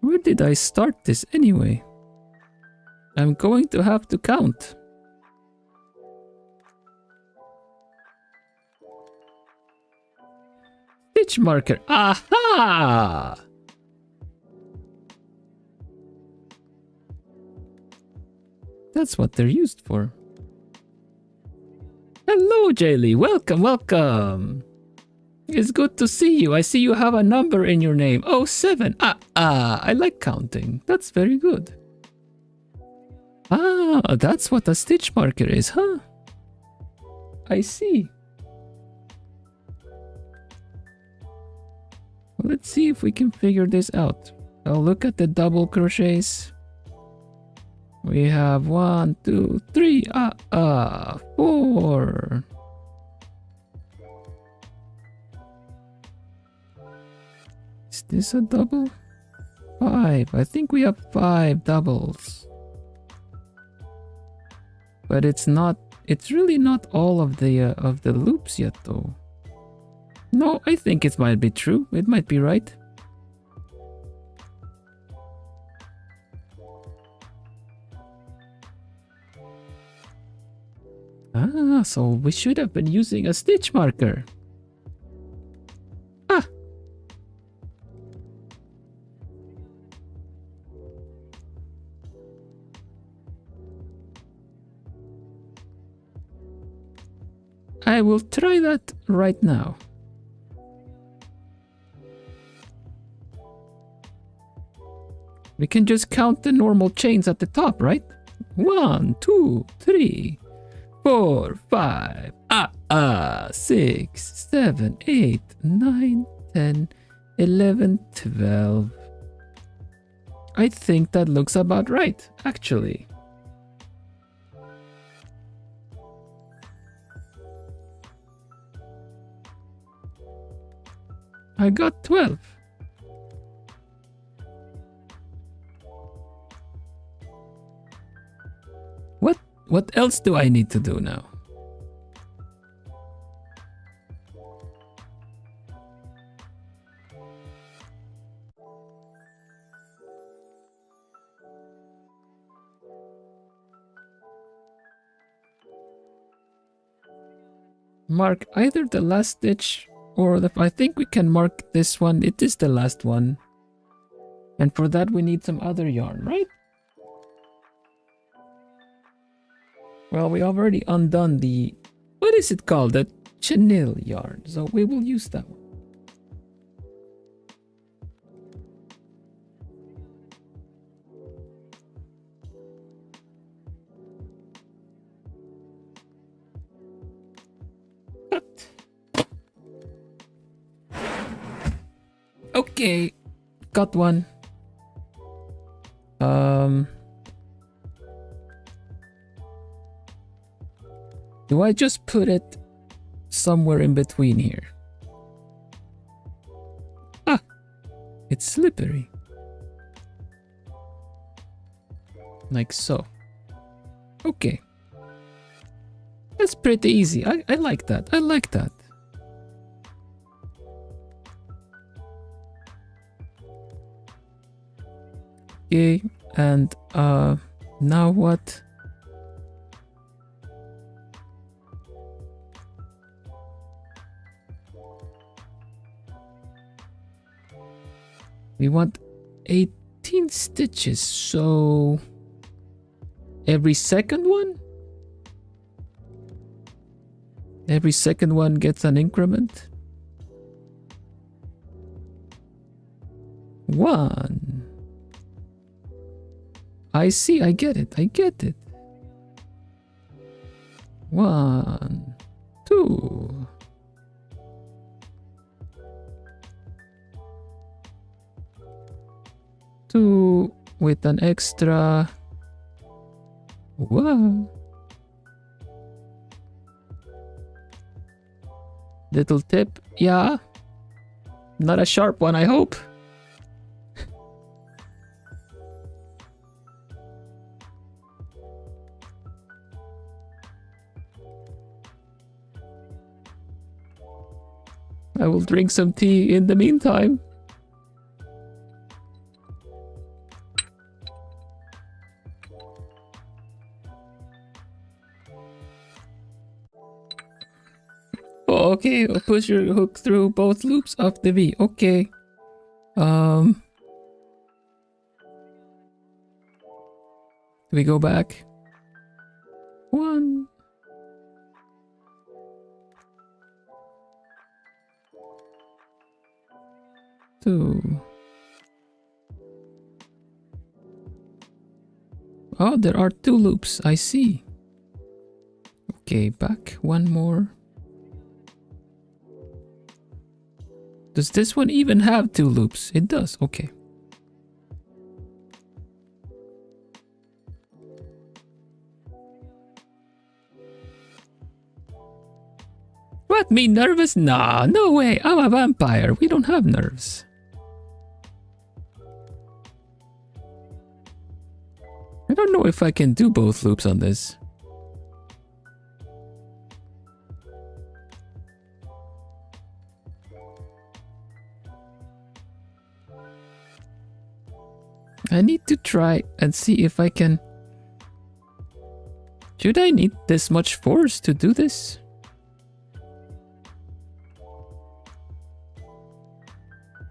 Where did I start this anyway? I'm going to have to count. Stitch marker. Aha! That's what they're used for. Hello, Jaylee. Welcome, welcome. It's good to see you. I see you have a number in your name. Oh, 7. I like counting. That's very good. Ah, that's what a stitch marker is, huh? I see. Well, let's see if we can figure this out. I'll look at the double crochets. We have 1, 2, 3, 4. Is this a double? 5. I think we have 5 doubles. But it's really not all of the loops yet though. No, I think it might be true. It might be right. Ah, so we should have been using a stitch marker. Ah. I will try that right now. We can just count the normal chains at the top, right? 1, 2, 3, 4, 5, 6, 7, 8, 9, 10, 11, 12. I think that looks about right, actually. I got 12. What else do I need to do now? Mark either the last stitch or I think we can mark this one. It is the last one. And for that we need some other yarn, right? Well, we already undone the, what is it called? The chenille yarn. So we will use that one. Cut. Okay, got one. Do I just put it somewhere in between here? It's slippery. Like so. Okay. That's pretty easy. I like that. I like that. Okay, and now what? We want 18 stitches, so every second one? Every second one gets an increment? 1. I see, I get it, I get it. 1, 2. Two with an extra. Wow. Little tip, yeah. Not a sharp one, I hope. I will drink some tea in the meantime. Okay, push your hook through both loops of the V. Okay. We go back. 1. 2. Oh, there are 2 loops. I see. Okay, back 1 more. Does this one even have 2 loops? It does, okay. What, me nervous? Nah, no way, I'm a vampire, we don't have nerves. I don't know if I can do both loops on this. I need to try and see if I can... Should I need this much force to do this?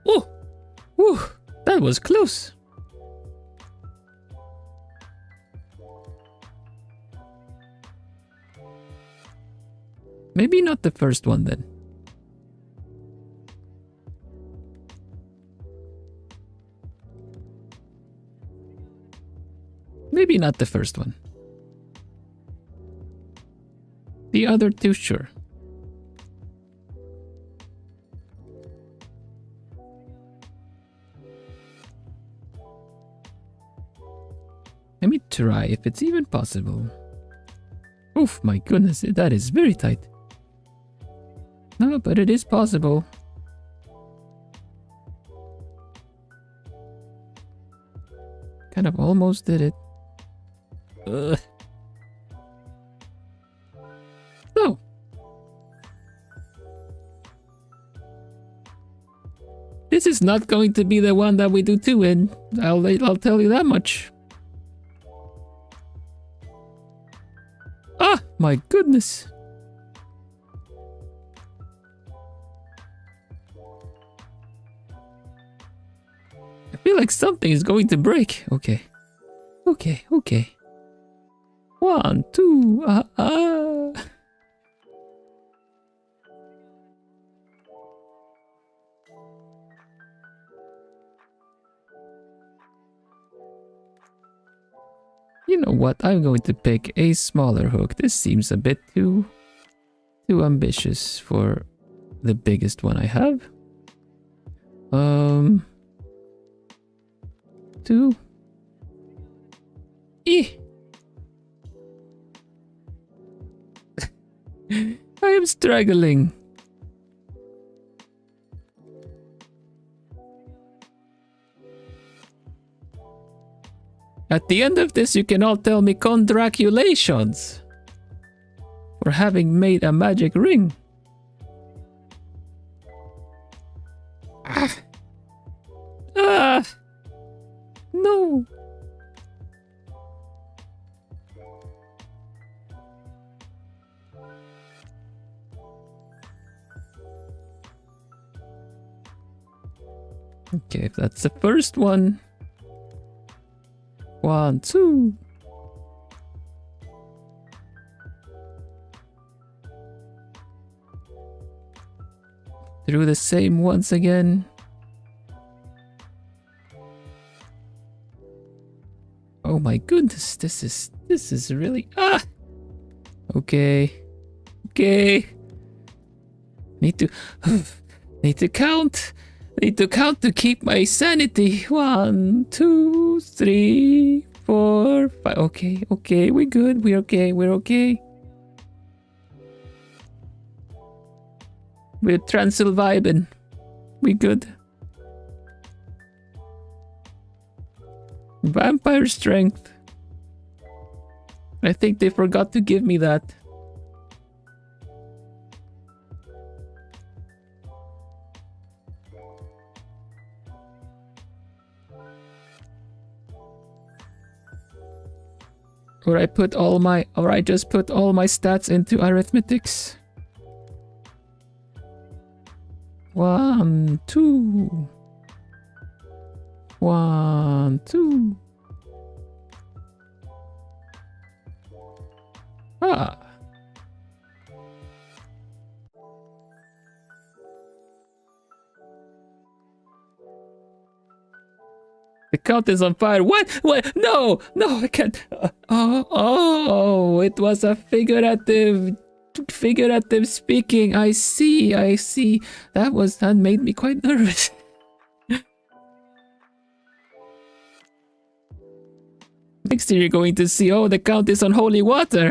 Oh! Whew! That was close! Maybe not the first one then. Maybe not the first one. The other 2, sure. Let me try if it's even possible. Oof, my goodness, that is very tight. No, but it is possible. Kind of almost did it. Ugh. So. This is not going to be the one that we do 2 in. I'll tell you that much. Ah, my goodness. I feel like something is going to break. Okay. Okay, okay. 1, 2, You know what? I'm going to pick a smaller hook. This seems a bit too ambitious for the biggest one I have. 2. I am struggling. At the end of this, you can all tell me congratulations for having made a magic ring. No. Okay, that's the first one. 1, 2. Through the same once again. Oh my goodness, this is really Okay. Need to count. Need to count to keep my sanity. 1, 2, 3, 4, 5. Okay, we're good. We're okay. We're Transylvibing. We good. Vampire strength. I think they forgot to give me that. Or I just put all my stats into arithmetics. 1, 2. 1, 2. The count is on fire. What? No, I can't. Oh, it was a figurative speaking. I see. That made me quite nervous. Next year you're going to see, oh, the count is on holy water.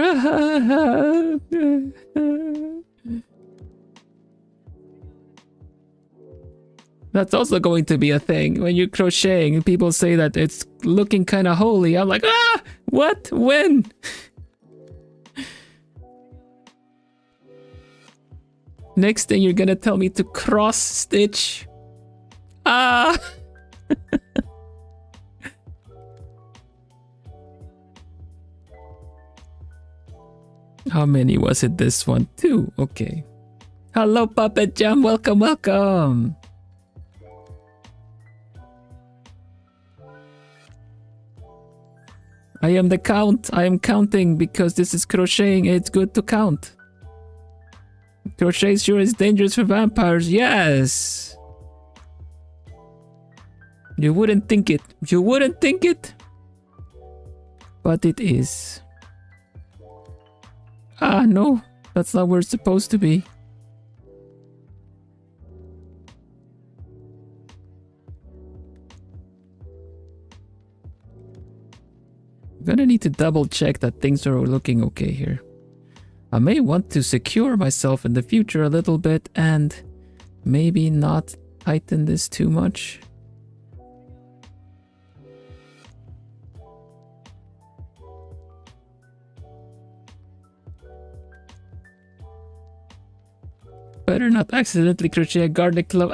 That's also going to be a thing. When you're crocheting, people say that it's looking kind of holy. I'm like, what? When? Next thing you're gonna tell me to cross stitch. How many was it this one? 2. Okay. Hello, Puppet Jam. Welcome. I am the count. I am counting because this is crocheting. It's good to count. Crochet sure is dangerous for vampires. Yes. You wouldn't think it. But it is. No. That's not where it's supposed to be. I'm gonna need to double check that things are looking okay here. I may want to secure myself in the future a little bit and maybe not tighten this too much. Better not accidentally crochet a garlic clove.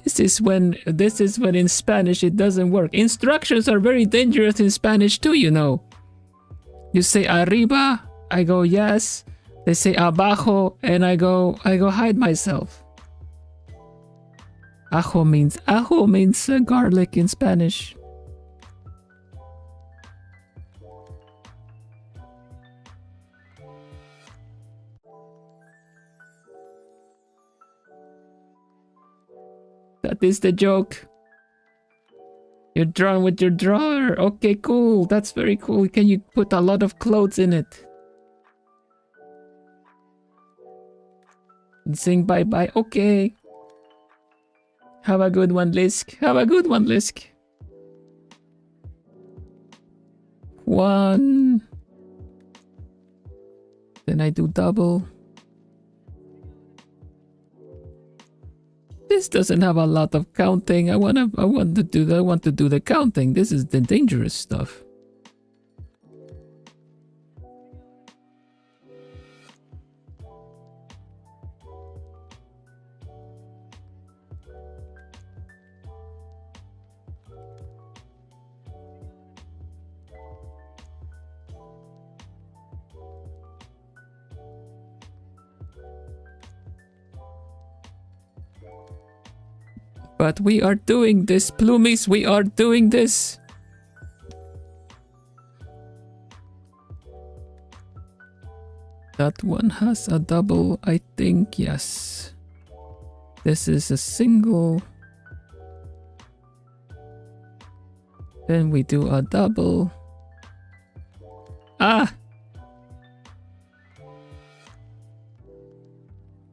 This is when in Spanish it doesn't work. Instructions are very dangerous in Spanish too, you know. You say arriba, I go yes. They say abajo, and I go hide myself. Ajo means garlic in Spanish. That is the joke. You're drawn with your drawer. Okay, cool. That's very cool. Can you put a lot of clothes in it? And sing bye-bye. Okay. Have a good one, Lisk. 1. Then I do double. This doesn't have a lot of counting. I want to do the counting. This is the dangerous stuff. But we are doing this, Plumies. We are doing this. That one has a double, I think. Yes. This is a single. Then we do a double. Ah!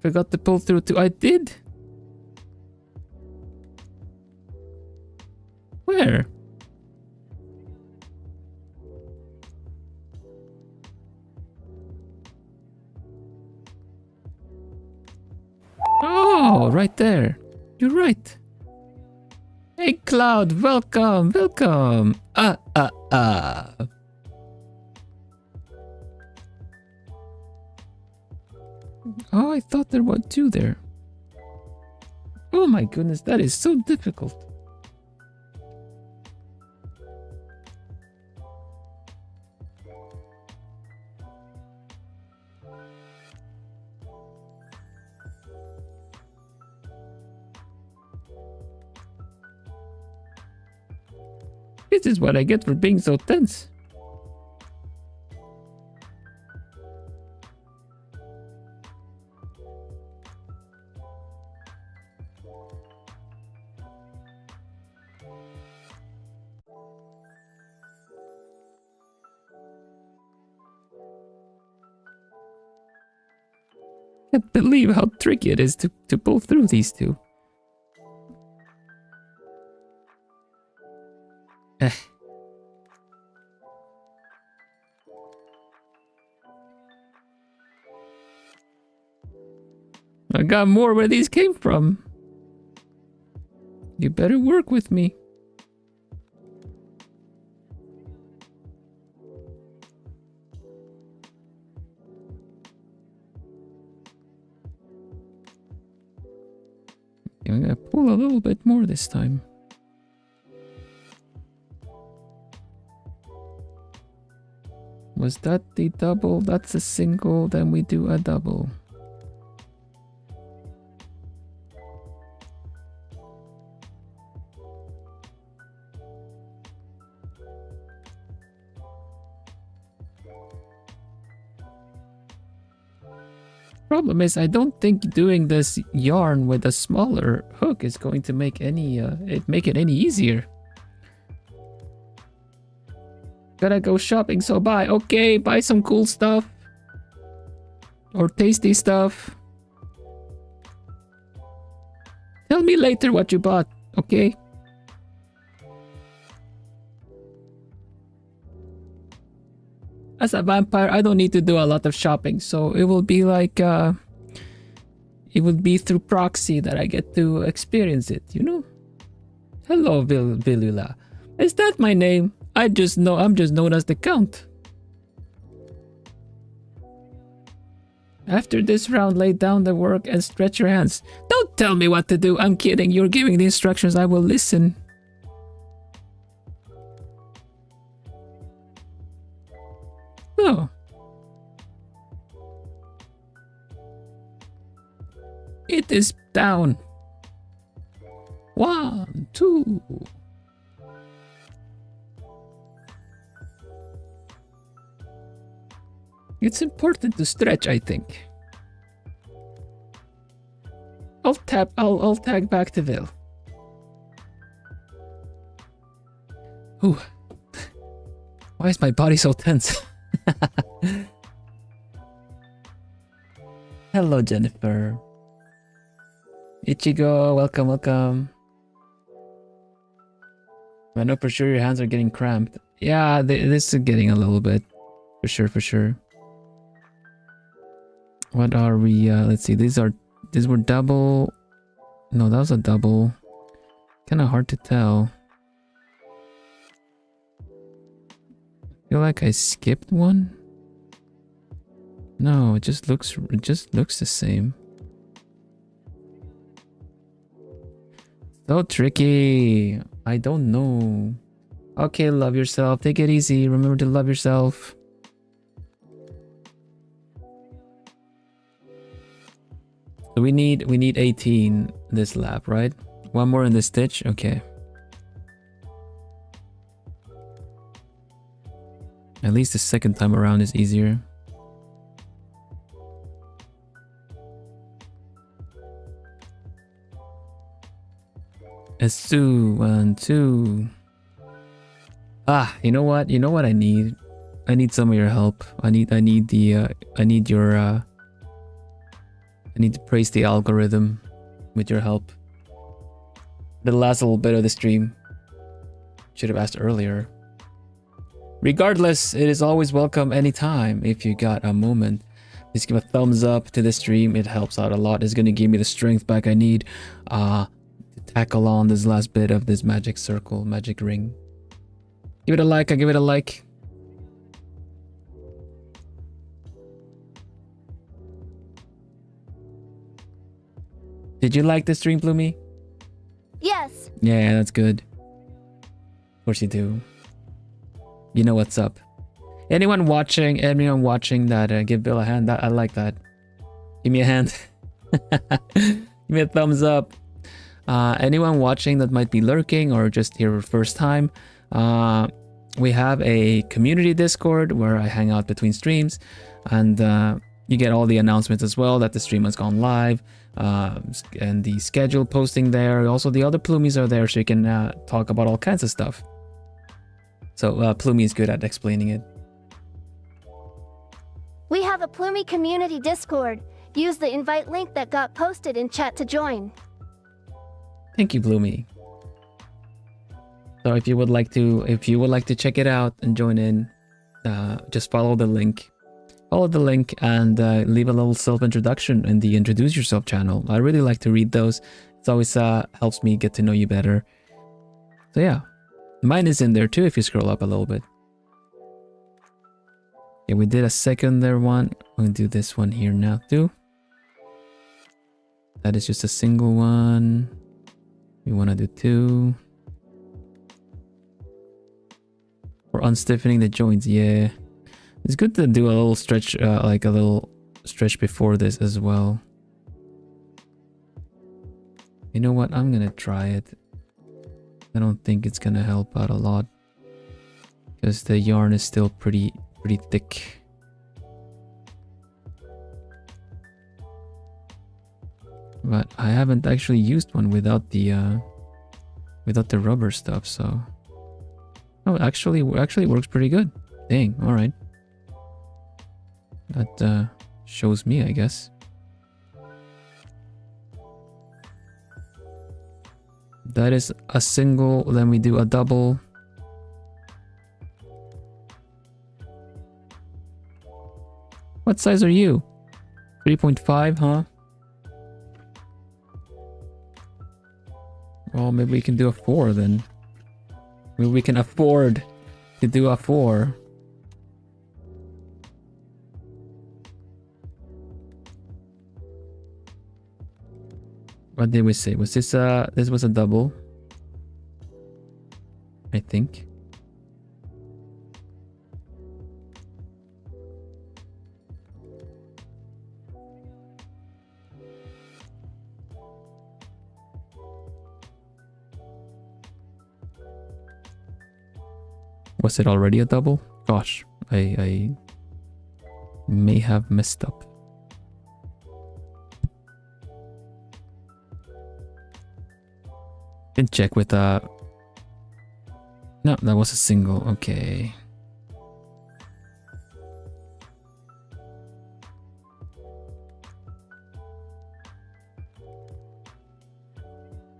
Forgot to pull through too. I did? Where? Oh, right there. You're right. Hey, Cloud, welcome, welcome. Oh, I thought there were two there. Oh my goodness, that is so difficult. This is what I get for being so tense. I can't believe how tricky it is to pull through these two. I got more where these came from. You better work with me. I'm gonna pull a little bit more this time. Was that the double? That's a single, then we do a double. Problem is, I don't think doing this yarn with a smaller hook is going to make it any easier. Gotta go shopping, so buy. Okay, buy some cool stuff. Or tasty stuff. Tell me later what you bought, okay? As a vampire, I don't need to do a lot of shopping, so it will be like, it would be through proxy that I get to experience it, you know? Hello, Vilula. Is that my name? I'm just known as the Count. After this round, lay down the work and stretch your hands. Don't tell me what to do. I'm kidding. You're giving the instructions. I will listen. Oh. It is down. 1, 2. It's important to stretch, I think. I'll tag back to Vil. Ooh. Why is my body so tense? Hello, Jennifer. Ichigo, welcome, welcome. I know for sure your hands are getting cramped. Yeah, this is getting a little bit. For sure, for sure. What are we? Let's see. These were double. No, that was a double. Kind of hard to tell. Feel like I skipped one? No, it just looks the same. So tricky. I don't know. Okay, love yourself. Take it easy. Remember to love yourself. So we need 18 this lap, right? One more in the stitch. Okay. At least the second time around is easier. It's 2, 1, 2. Ah, you know what? You know what I need? I need some of your help. I need to praise the algorithm with your help. The last little bit of the stream. Should have asked earlier. Regardless, it is always welcome anytime if you got a moment. Just give a thumbs up to the stream. It helps out a lot. It's gonna give me the strength back I need to tackle on this last bit of this magic circle, magic ring. Give it a like. I give it a like. Did you like the stream, Bloomy? Yes. Yeah, that's good. Of course you do. You know what's up. Anyone watching that, give Bill a hand. I like that. Give me a hand. Give me a thumbs up. Anyone watching that might be lurking or just here for first time, we have a community Discord where I hang out between streams, and you get all the announcements as well that the stream has gone live, and the schedule posting there. Also, the other Plumies are there, so you can talk about all kinds of stuff. So Plumie is good at explaining it. We have a Plumie community Discord. Use the invite link that got posted in chat to join. Thank you, Bloomy. So if you would like to check it out and join in, just follow the link. Follow the link and leave a little self-introduction in the Introduce Yourself channel. I really like to read those. It always helps me get to know you better. So yeah, mine is in there too if you scroll up a little bit. Yeah, we did a secondary one. I'm gonna do this one here now too. That is just a single one. We want to do 2. For unstiffening the joints, yeah. It's good to do a little stretch, like a little stretch before this as well. You know what? I'm gonna try it. I don't think it's gonna help out a lot because the yarn is still pretty thick. But I haven't actually used one without the rubber stuff, so oh, it actually works pretty good. Dang, all right. That shows me, I guess. That is a single, then we do a double. What size are you? 3.5, huh? Well, maybe we can do a 4 then. Maybe we can afford to do a 4. What did we say? Was this this was a double? I think. Was it already a double? Gosh, I may have messed up. Can check with no, that was a single. Okay.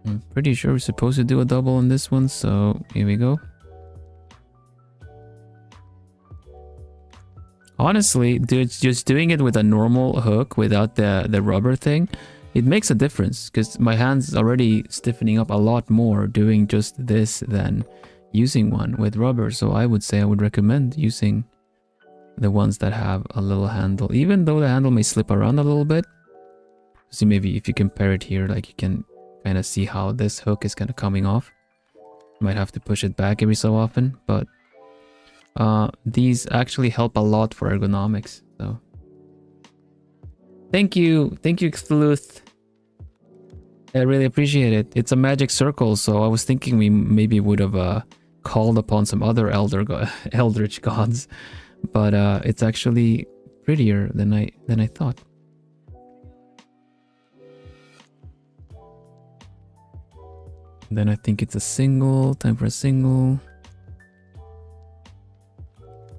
I'm pretty sure we're supposed to do a double on this one, so here we go. Honestly, dude, just doing it with a normal hook without the rubber thing it makes a difference because my hand's already stiffening up a lot more doing just this than using one with rubber. So I would say I would recommend using the ones that have a little handle, even though the handle may slip around a little bit. See, maybe if you compare it here, like you can kind of see how this hook is kind of coming off. Might have to push it back every so often, but these actually help a lot for ergonomics. So thank you, Xluth. I really appreciate it. It's a magic circle, so I was thinking we maybe would have called upon some other eldritch gods, but it's actually prettier than I thought. Then I think it's a single. Time for a single.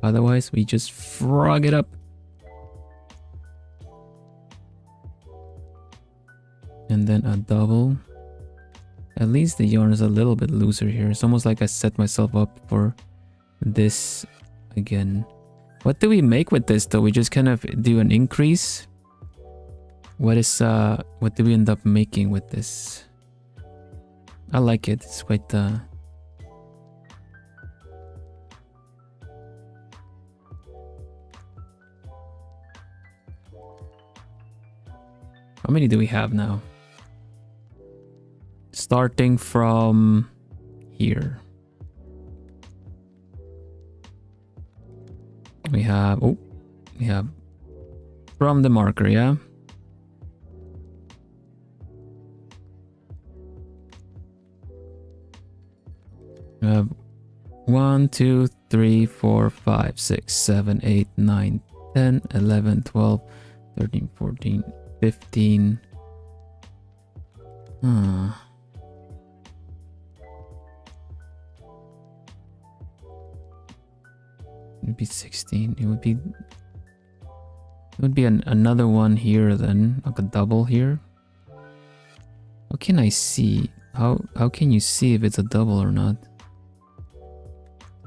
Otherwise, we just frog it up. And then a double. At least the yarn is a little bit looser here. It's almost like I set myself up for this again. What do we make with this though? We just kind of do an increase. What do we end up making with this? I like it. It's quite how many do we have now? Starting from here. We have from the marker, yeah. We have 1, 2, 3, 4, 5, 6, 7, 8, 9, 10, 11, 12, 13, 14, 15. It would be 16. It would be another one here then, like a double here. How can I see? How can you see if it's a double or not?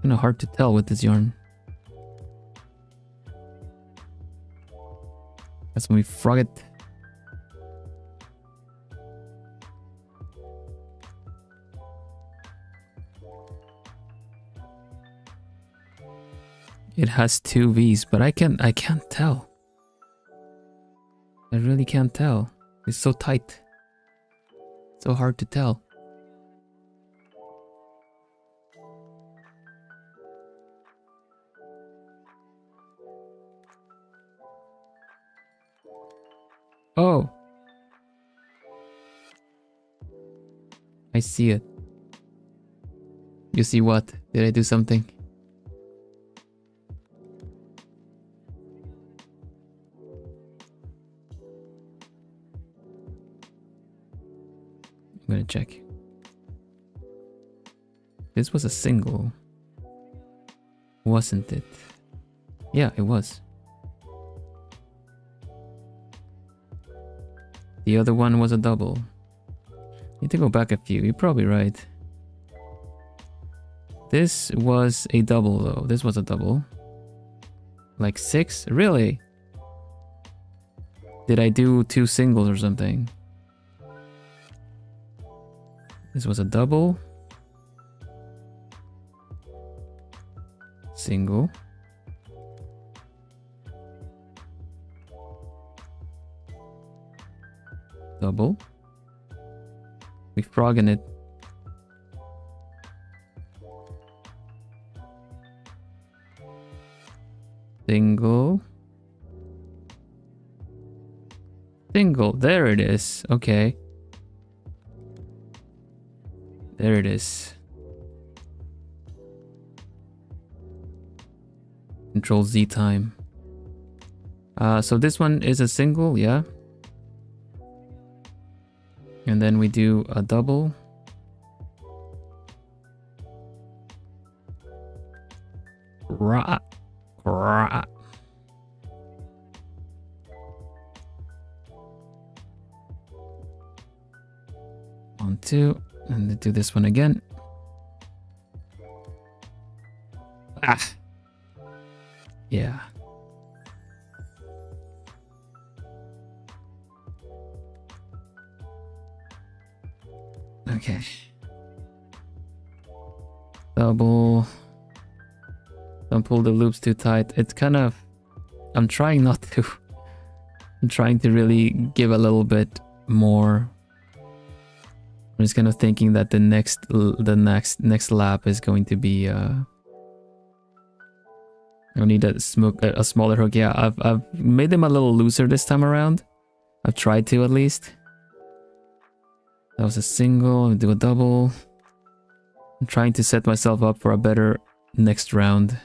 Kind of hard to tell with this yarn. That's when we frog it. It has 2 V's, but I can't tell. I really can't tell. It's so tight. So hard to tell. Oh. I see it. You see what? Did I do something? I'm gonna check. This was a single, wasn't it? Yeah, it was. The other one was a double. Need to go back a few. You're probably right. This was a double though. This was a double. Like 6? Really? Did I do 2 singles or something? This was a double. Single. Double. We frogging it. Single. Single. There it is. Okay. There it is. Control Z time. So this one is a single, yeah. And then we do a double. Rah, rah. On 2, and then do this one again. Ah. Yeah. Okay. Double. Don't pull the loops too tight. It's kind of... I'm trying not to. I'm trying to really give a little bit more. I'm just kind of thinking that the next lap is going to be I need a smaller hook. Yeah, I've made them a little looser this time around. I've tried to at least. That was a single. I'll do a double. I'm trying to set myself up for a better next round.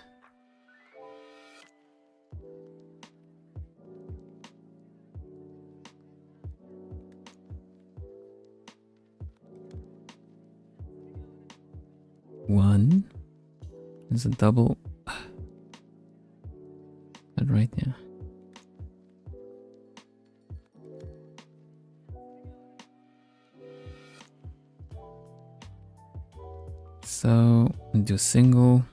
One. There's a double. That right, yeah. So, do a single.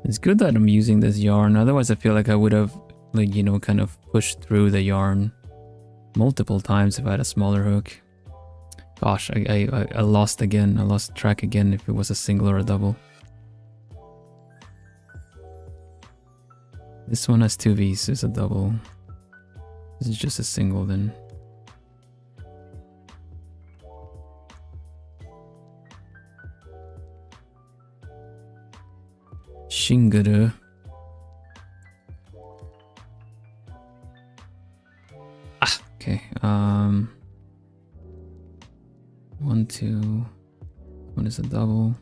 It's good that I'm using this yarn, otherwise I feel like I would have, like, you know, kind of pushed through the yarn multiple times if I had a smaller hook. Gosh, I lost again. I lost track again if it was a single or a double. This one has 2 V's, it's a double. This is just a single then. Shinguru. Ah, okay. 1, 2. One is a double.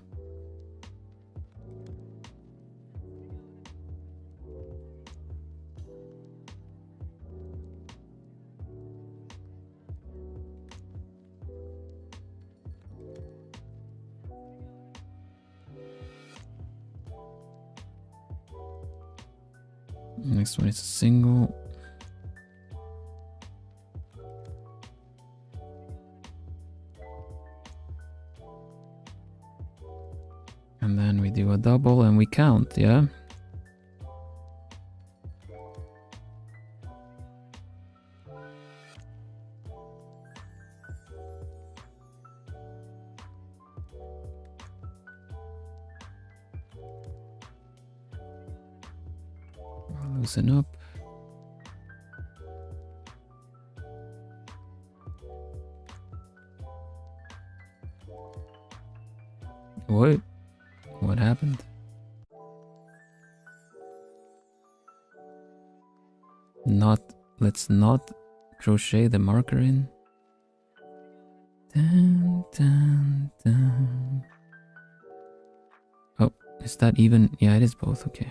Next one is a single. And then we do a double and we count, yeah? Loosen up. What happened? Let's not crochet the marker in. Dun, dun, dun. Oh, is that even? Yeah, it is both. Okay.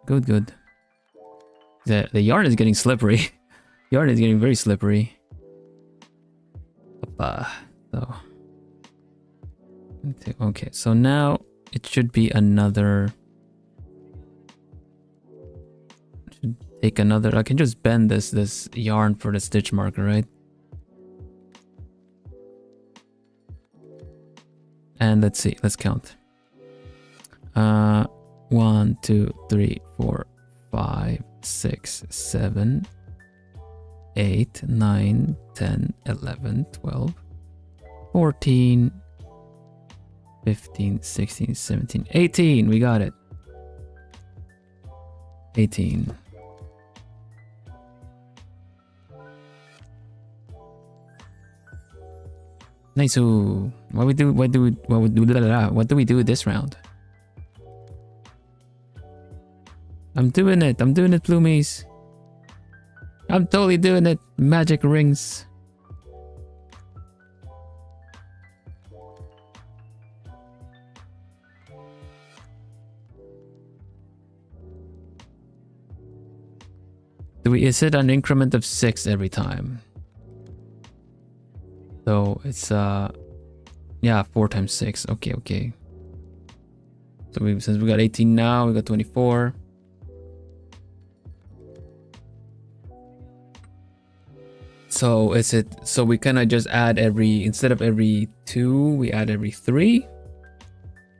Good. The yarn is getting slippery. Yarn is getting very slippery. So. Okay, so now it should be another. Should take another. I can just bend this yarn for the stitch marker, right? And let's see. Let's count. 1, 2, 3, 4, 5, 6, 7, 8, 9, 10, 11, 12, 14, 15, 16, 17, 18. We got it. 18. Nice. What do we do this round? I'm doing it, Plumies. I'm totally doing it. Magic rings. Is it an increment of 6 every time? So it's yeah, 4 times 6. Okay. So since we got 18 now, we got 24. So so we kind of just add instead of every 2, we add every 3?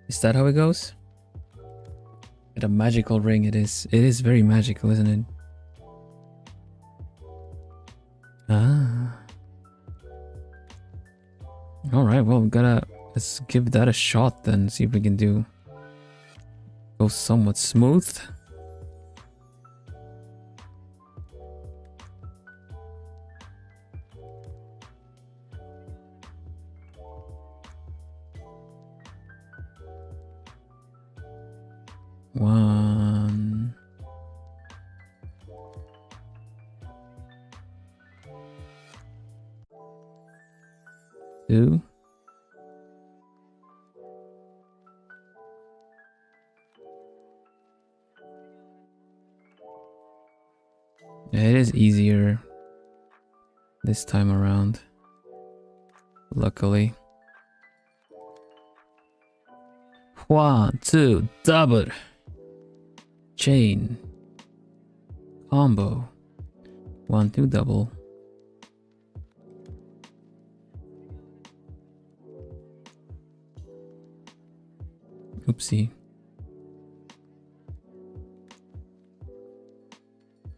Is that how it goes? It's a magical ring. It is very magical, isn't it? All right, well, let's give that a shot then. See if we can go somewhat smooth. One. Two. Yeah, it is easier this time around. Luckily. 1, 2, double. Chain. Combo. 1, 2, double. Oopsie.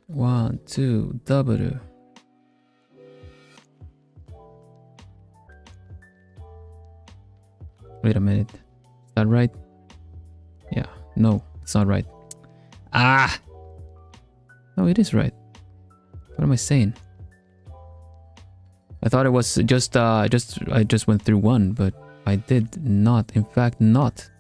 1, 2, double. Wait a minute. Is that right? Yeah. No, it's not right. Ah! No, it is right. What am I saying? I thought it was just I just went through one, but I did not. In fact, not.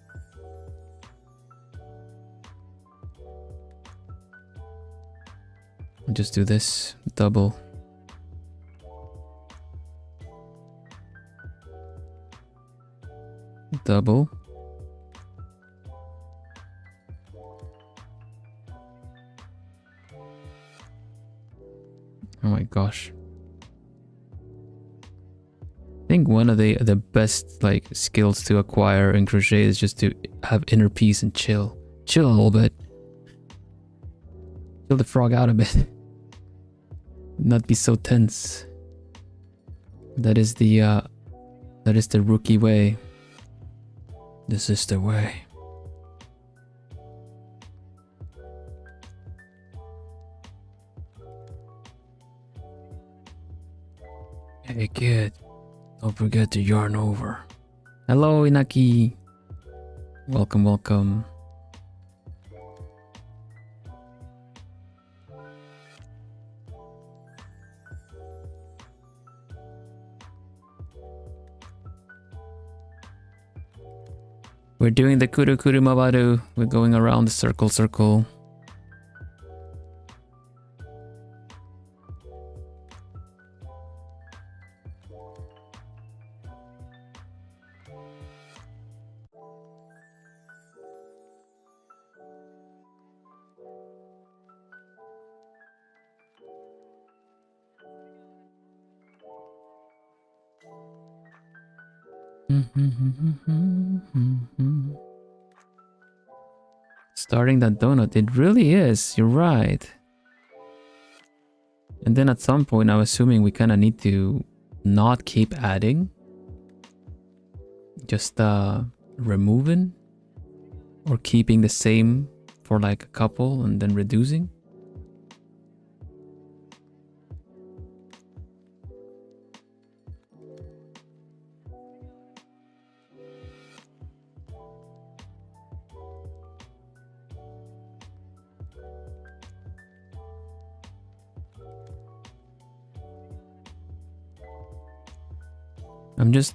I'll just do this double. Double. Oh my gosh. I think one of the best like skills to acquire in crochet is just to have inner peace and chill. Chill a little bit. Chill the frog out a bit. Not be so tense. That is the rookie way. This is the way. Hey kid, don't forget to yarn over. Hello Inaki. Welcome, welcome. We're doing the kuru kuru mabaru. We're going around the circle. Starting that donut, it really is. You're right. And then at some point, I'm assuming we kind of need to not keep adding. Just removing or keeping the same for like a couple and then reducing.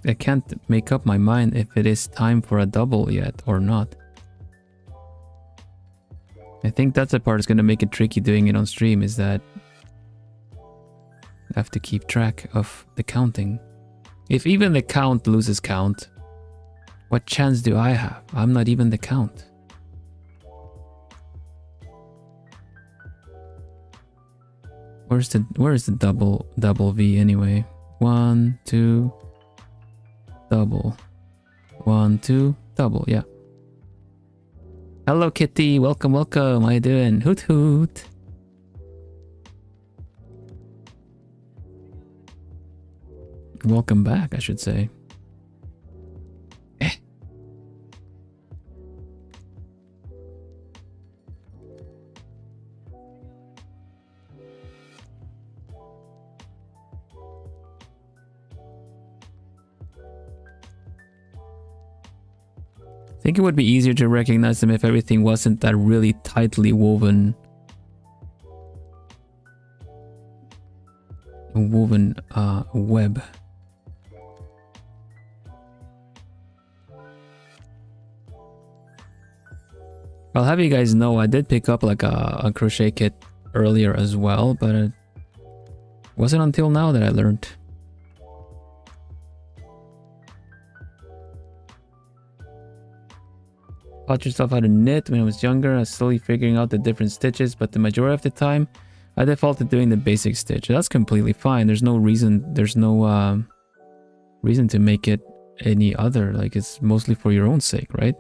I can't make up my mind if it is time for a double yet or not. I think that's the part that's going to make it tricky doing it on stream, is that I have to keep track of the counting. If even the count loses count, what chance do I have? I'm not even the count. Where is the double V anyway? 1, 2, double. 1, 2, double, yeah. Hello Kitty, welcome, welcome. How you doing? Hoot hoot. Welcome back, I should say. I think it would be easier to recognize them if everything wasn't that really tightly woven web. I'll have you guys know I did pick up like a crochet kit earlier as well, but it wasn't until now that I learned. Taught yourself how to knit when I was younger. I was slowly figuring out the different stitches, but the majority of the time I defaulted doing the basic stitch. That's completely fine. There's no reason to make it any other. Like, it's mostly for your own sake, right?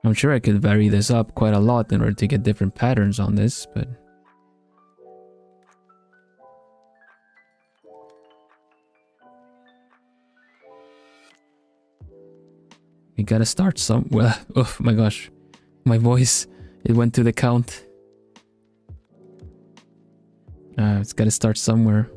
I'm sure I could vary this up quite a lot in order to get different patterns on this, but you gotta start somewhere. Oh my gosh, my voice, it went to the count. It's gotta start somewhere.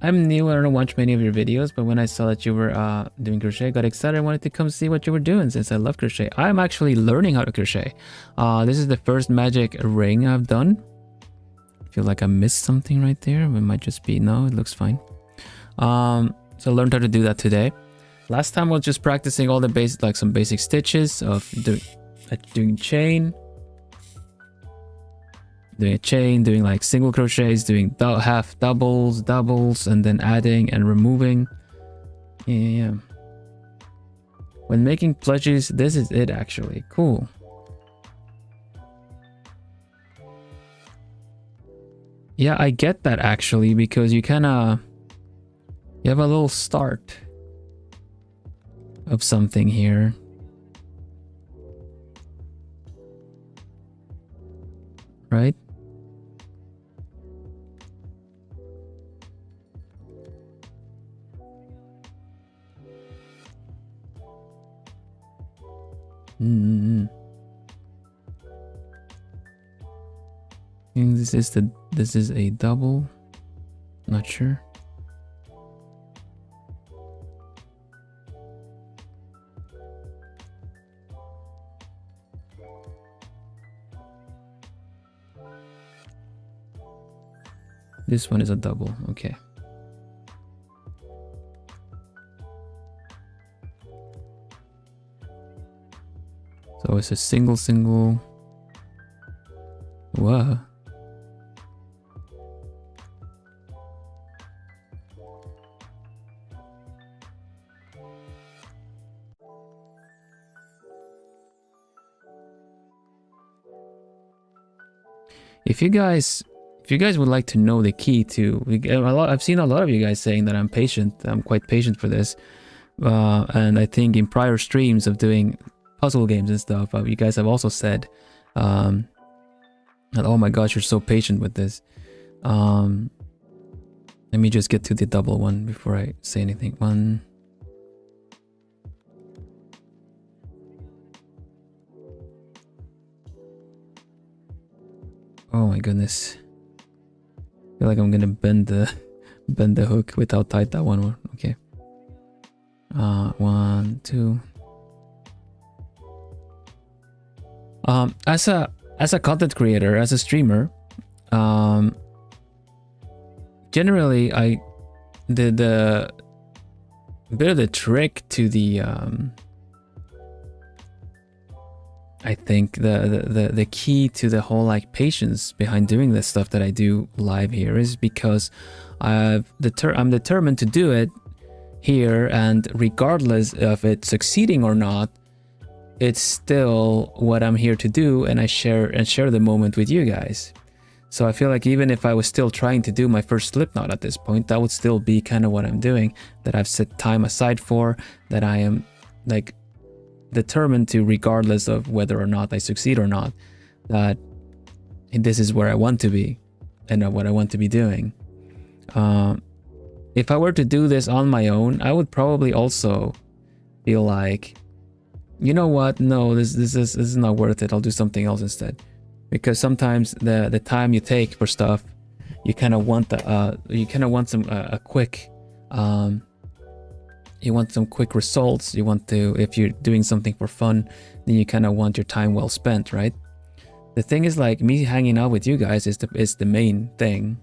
I'm new, I don't watch many of your videos, but when I saw that you were doing crochet, I got excited. I wanted to come see what you were doing since I love crochet. I'm actually learning how to crochet. This is the first magic ring I've done. I feel like I missed something right there. It might just be, no, it looks fine. So I learned how to do that today. Last time I was just practicing all the basic, like some basic stitches of doing chain. Doing a chain, doing like single crochets, doing half doubles, and then adding and removing. Yeah. When making pledges, this is it actually. Cool. Yeah, I get that actually, because you kind of, you have a little start of something here. Right? And this is a double. Not sure. This one is a double. Okay. So it's a single. Wow. If you guys would like to know the key to, I've seen a lot of you guys saying that I'm patient. I'm quite patient for this, and I think in prior streams of doing puzzle games and stuff, you guys have also said that, oh my gosh, you're so patient with this. Let me just get to the double one before I say anything. One. Oh my goodness. I feel like I'm gonna bend the hook with how tight that one was. Okay. 1, 2. As a content creator, as a streamer, generally the bit of the trick to the I think the key to the whole like patience behind doing this stuff that I do live here is because I'm determined to do it here, and regardless of it succeeding or not, it's still what I'm here to do, and I share the moment with you guys. So I feel like even if I was still trying to do my first slip knot at this point, that would still be kind of what I'm doing, that I've set time aside for, that I am like determined to, regardless of whether or not I succeed or not, that this is where I want to be and what I want to be doing. If I were to do this on my own, I would probably also feel like, you know what, no, this is not worth it, I'll do something else instead. Because sometimes the time you take for stuff, you kind of want some quick you want some quick results. You want to, if you're doing something for fun, then you kind of want your time well spent, right? The thing is, like, me hanging out with you guys is the main thing,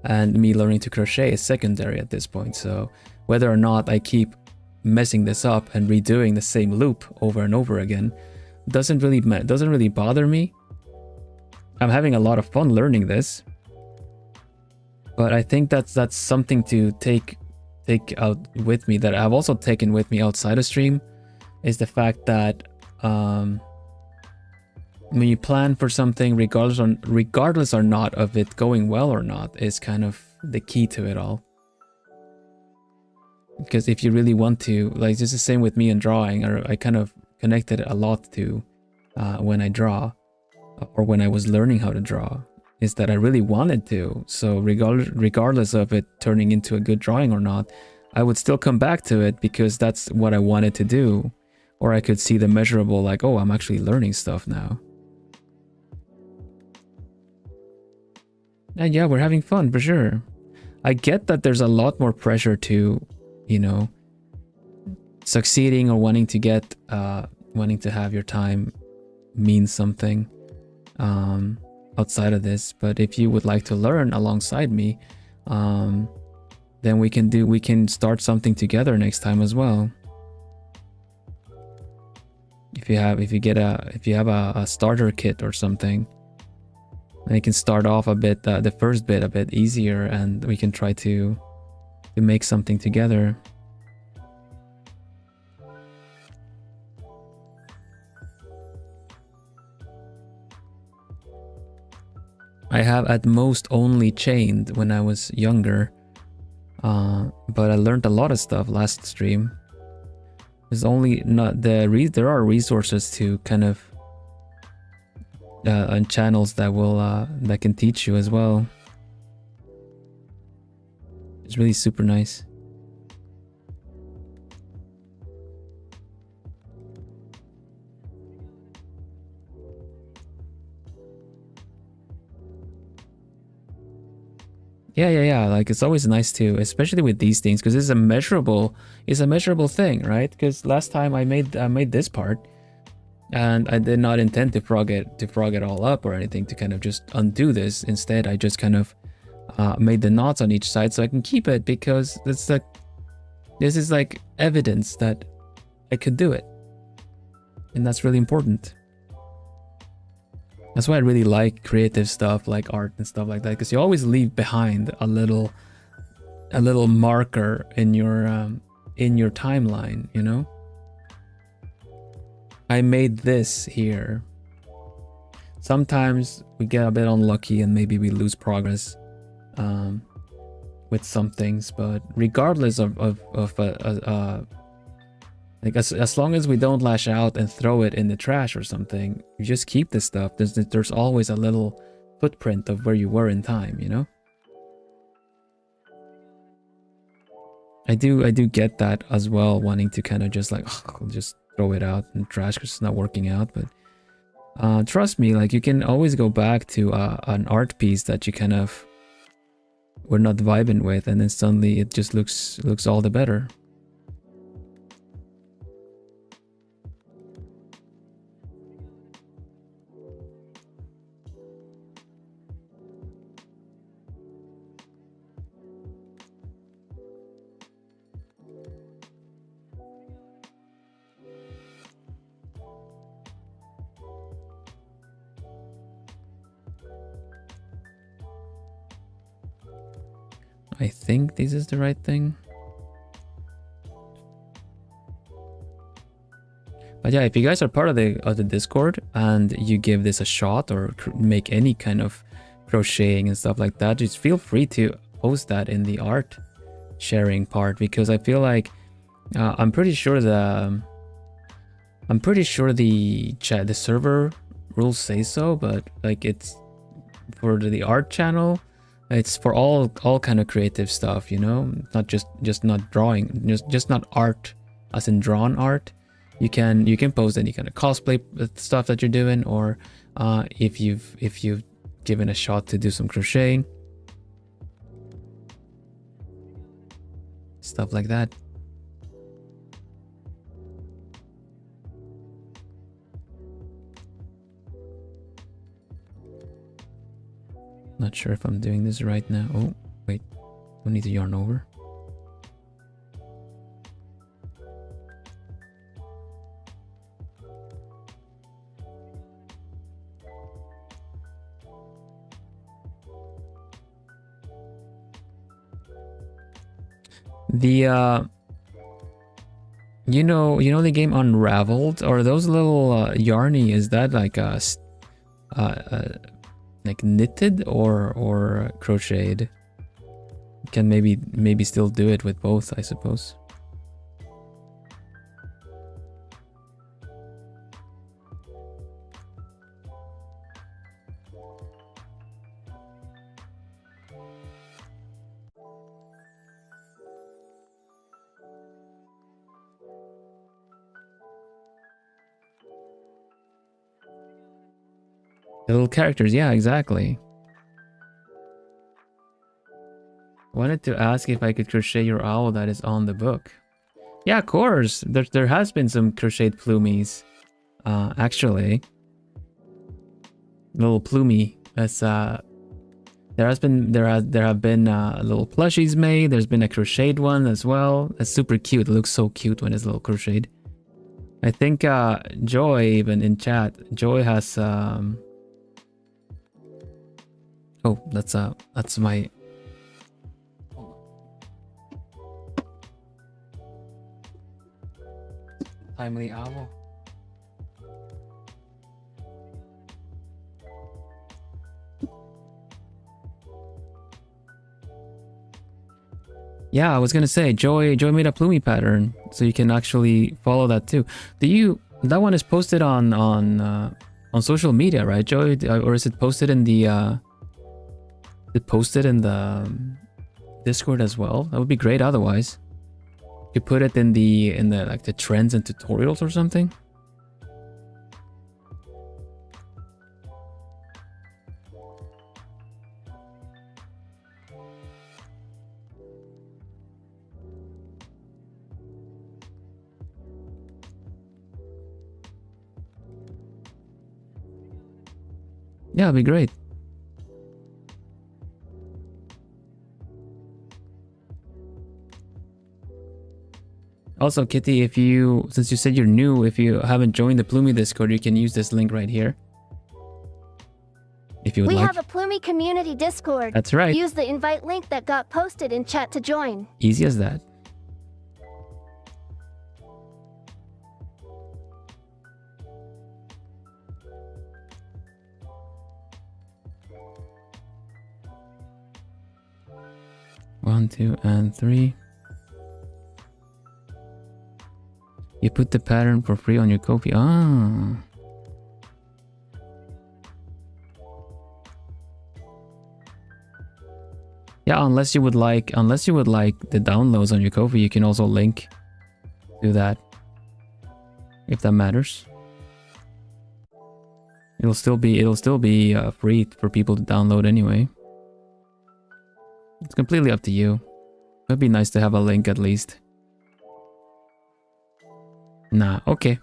and me learning to crochet is secondary at this point. So whether or not I keep messing this up and redoing the same loop over and over again doesn't really bother me. I'm having a lot of fun learning this, but I think that's something to take out with me, that I've also taken with me outside of stream, is the fact that when you plan for something, regardless or not of it going well or not, is kind of the key to it all. Because if you really want to, like, it's the same with me and drawing, or I kind of connected it a lot to when I draw, or when I was learning how to draw, is that I really wanted to. So regardless of it turning into a good drawing or not, I would still come back to it because that's what I wanted to do. Or I could see the measurable, like, oh, I'm actually learning stuff now. And yeah, we're having fun for sure. I get that there's a lot more pressure to, you know, succeeding or wanting to have your time mean something outside of this. But if you would like to learn alongside me, then we can start something together next time as well. If you have a starter kit or something, and you can start off a bit, the first bit a bit easier, and we can try to make something together. I have at most only chained when I was younger, but I learned a lot of stuff last stream. There's only not there are resources to kind of and channels that will that can teach you as well. It's really super nice. Yeah. Like, it's always nice to, especially with these things, because it's a measurable thing, right? Because last time I made this part, and I did not intend to frog it all up or anything, to kind of just undo this. Instead, I just kind of made the knots on each side so I can keep it, because this is like evidence that I could do it, and that's really important. That's why I really like creative stuff like art and stuff like that, because you always leave behind a little marker in your timeline, you know? I made this here. Sometimes we get a bit unlucky and maybe we lose progress with some things, but regardless of like, as long as we don't lash out and throw it in the trash or something, you just keep this stuff. There's always a little footprint of where you were in time, you know? I do get that as well, wanting to kind of just like, just throw it out in the trash because it's not working out. But trust me, like, you can always go back to an art piece that you kind of were not vibing with, and then suddenly it just looks all the better. I think this is the right thing. But yeah, if you guys are part of the Discord and you give this a shot, or make any kind of crocheting and stuff like that, just feel free to post that in the art sharing part, because I feel like I'm pretty sure the server rules say so, but like, it's for the art channel. It's for all kind of creative stuff, you know, not just not drawing, just not art as in drawn art, you can post any kind of cosplay stuff that you're doing, or if you've given a shot to do some crocheting, stuff like that. Not sure if I'm doing this right now. Oh, wait. I need to yarn over. The you know the game Unraveled, or those little yarny, is that like like knitted or crocheted? You can maybe still do it with both, I suppose. The little characters, yeah, exactly. Wanted to ask if I could crochet your owl that is on the book. Yeah, of course. There has been some crocheted plumies, actually. Little plumie. That's there have been little plushies made. There's been a crocheted one as well. That's super cute. It looks so cute when it's little crocheted. I think Joy, even in chat, Joy has oh, that's my timely owl. Yeah, I was gonna say Joy made a plumie pattern, so you can actually follow that too. That one is posted on social media, right, Joy? Or is it posted in the Discord as well? That would be great. Otherwise, you put it in the like the trends and tutorials or something. Yeah, it'd be great. Also, Kitty, since you said you're new, if you haven't joined the Plumie Discord, you can use this link right here. If you would like. We have a Plumie community Discord. That's right. Use the invite link that got posted in chat to join. Easy as that. One, 2, and 3. You put the pattern for free on your Ko-fi. Ah. Yeah, unless you would like the downloads on your Ko-fi, you can also link to that, if that matters. It'll still be free for people to download anyway. It's completely up to you. It'd be nice to have a link at least. Nah, okay.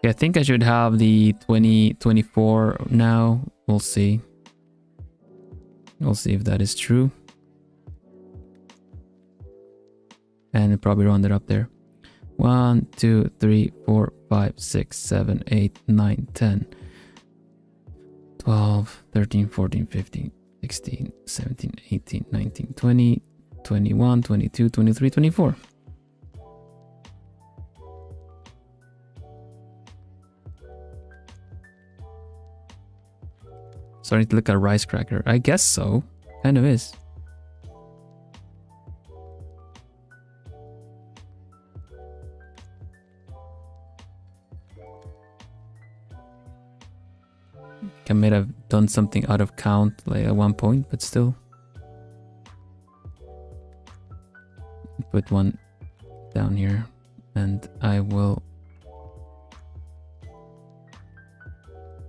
Yeah, I think I should have the 2024 now. We'll see. We'll see if that is true. And it probably rounded up there. 1, 2, 3, 4, 5, 6, 7, 8, 9, 10, 12, 13, 14, 15, 16, 17, 18, 19, 20, 21, 22, 23, 24. Starting to look at Rice Cracker. I guess so. Kind of is. I may have done something out of count like at one point, but still. put one down here, and I will.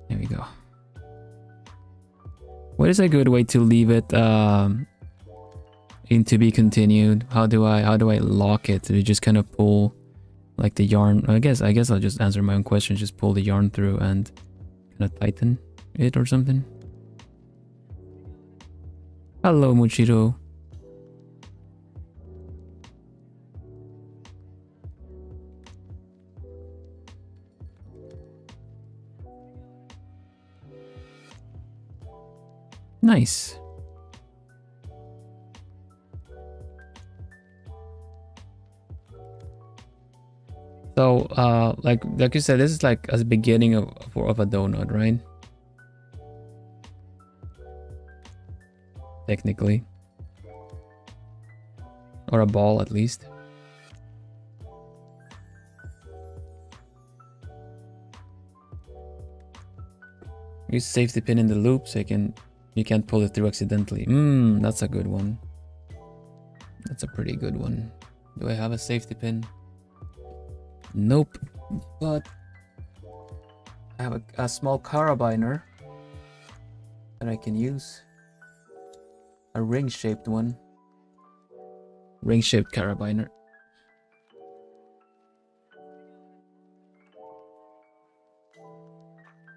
There we go. What is a good way to leave it in to be continued? How do I lock it? Do you just kind of pull like the yarn? I guess I'll just answer my own question. Just pull the yarn through and kind of tighten it or something. Hello, Muchiro. Nice. So, like you said, this is like a beginning of a donut, right? Technically, or a ball at least. Use safety pin in the loop so you can't pull it through accidentally. That's a good one. That's a pretty good one. Do I have a safety pin? Nope, but I have a small carabiner that I can use. A ring-shaped one. Ring-shaped carabiner.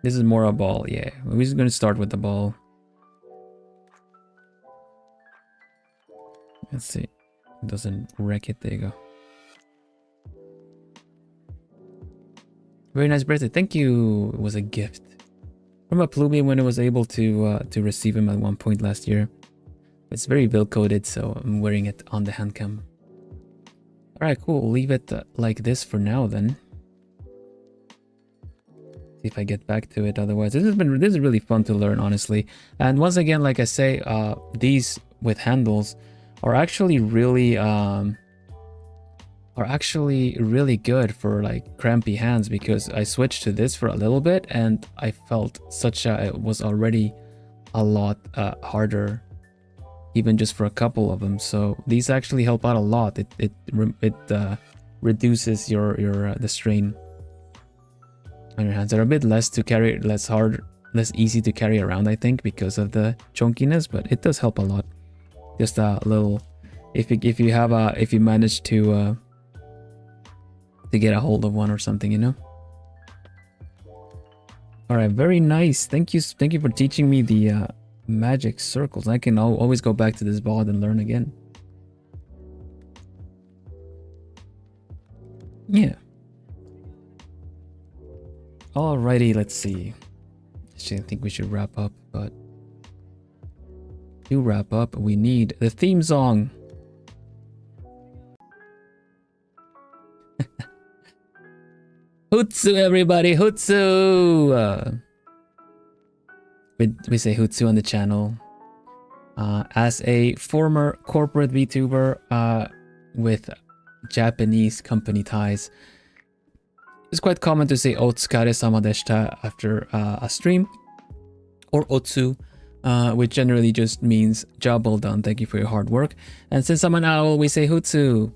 This is more a ball, yeah. We're just gonna start with the ball. Let's see. It doesn't wreck it. There you go. Very nice birthday. Thank you. It was a gift from a plumie when I was able to receive him at one point last year. It's very Vil-coated, so I'm wearing it on the hand cam. All right, cool. We'll leave it like this for now then. See if I get back to it. Otherwise, this is really fun to learn, honestly. And once again, like I say, these with handles are actually really good for like crampy hands, because I switched to this for a little bit and I felt it was already a lot harder, even just for a couple of them. So these actually help out a lot. It reduces the strain on your hands. They're a bit less easy to carry around, I think, because of the chunkiness, but it does help a lot. Just a little, if you manage to get a hold of one or something, you know. All right, very nice. Thank you for teaching me the magic circles. I can always go back to this board and learn again. Yeah. Alrighty, let's see. Actually, I think we should wrap up, but to wrap up, we need the theme song. Hutsu, everybody, Hutsu! We say Hutsu on the channel. As a former corporate VTuber with Japanese company ties, it's quite common to say Otsukare-sama deshita after a stream, or Otsu, which generally just means job well done, thank you for your hard work. And since I'm an owl, we say Hutsu.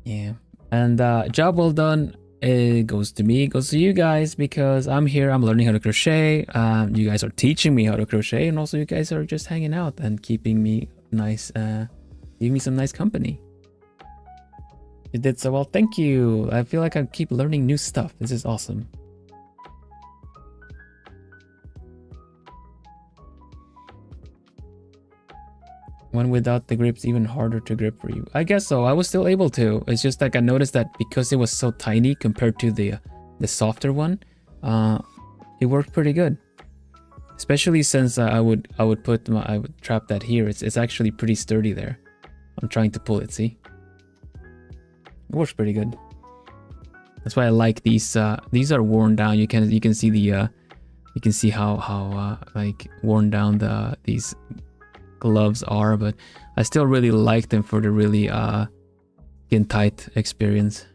Yeah. And job well done, it goes to me, it goes to you guys, because I'm here, I'm learning how to crochet. You guys are teaching me how to crochet, and also you guys are just hanging out and keeping me nice, giving me some nice company. You did so well, thank you. I feel like I keep learning new stuff. This is awesome. One without the grip's even harder to grip for you. I guess so. I was still able to. It's just like I noticed that because it was so tiny compared to the softer one, it worked pretty good. Especially since I would trap that here. It's actually pretty sturdy there. I'm trying to pull it. See, it works pretty good. That's why I like these. These are worn down. You can see the you can see how like worn down these gloves are, but I still really like them for the really skin tight experience.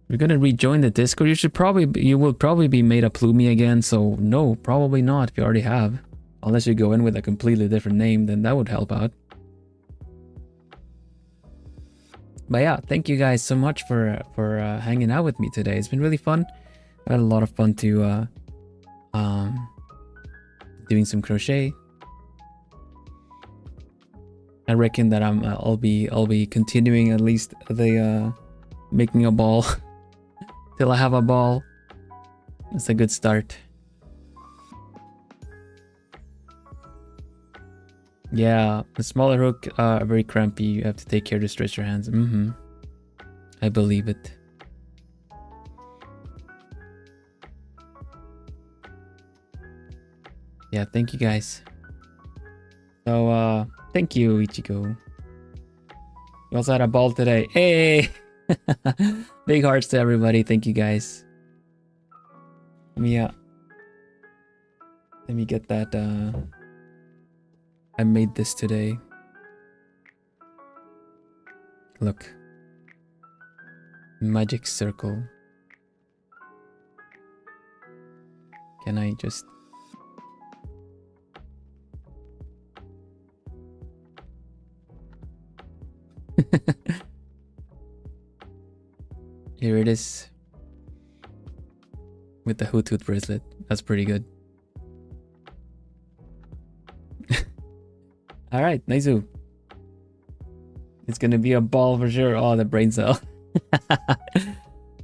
You're gonna rejoin the Discord. You will probably be made a Plumie again. So no, probably not. If you already have, unless you go in with a completely different name, then that would help out. But yeah, thank you guys so much for hanging out with me today. It's been really fun. I had a lot of fun to doing some crochet. I reckon that I'll be continuing at least the making a ball till I have a ball. That's a good start. Yeah, the smaller hook are very crampy. You have to take care to stretch your hands. I believe it. Yeah, thank you guys. So thank you, Ichigo. You also had a ball today. Hey! Big hearts to everybody. Thank you guys. Let me get that. I made this today. Look. Magic circle. Can I just... Here it is. With the Hoot Hoot bracelet. That's pretty good. Alright, Naizu. It's gonna be a ball for sure. Oh, the brain cell.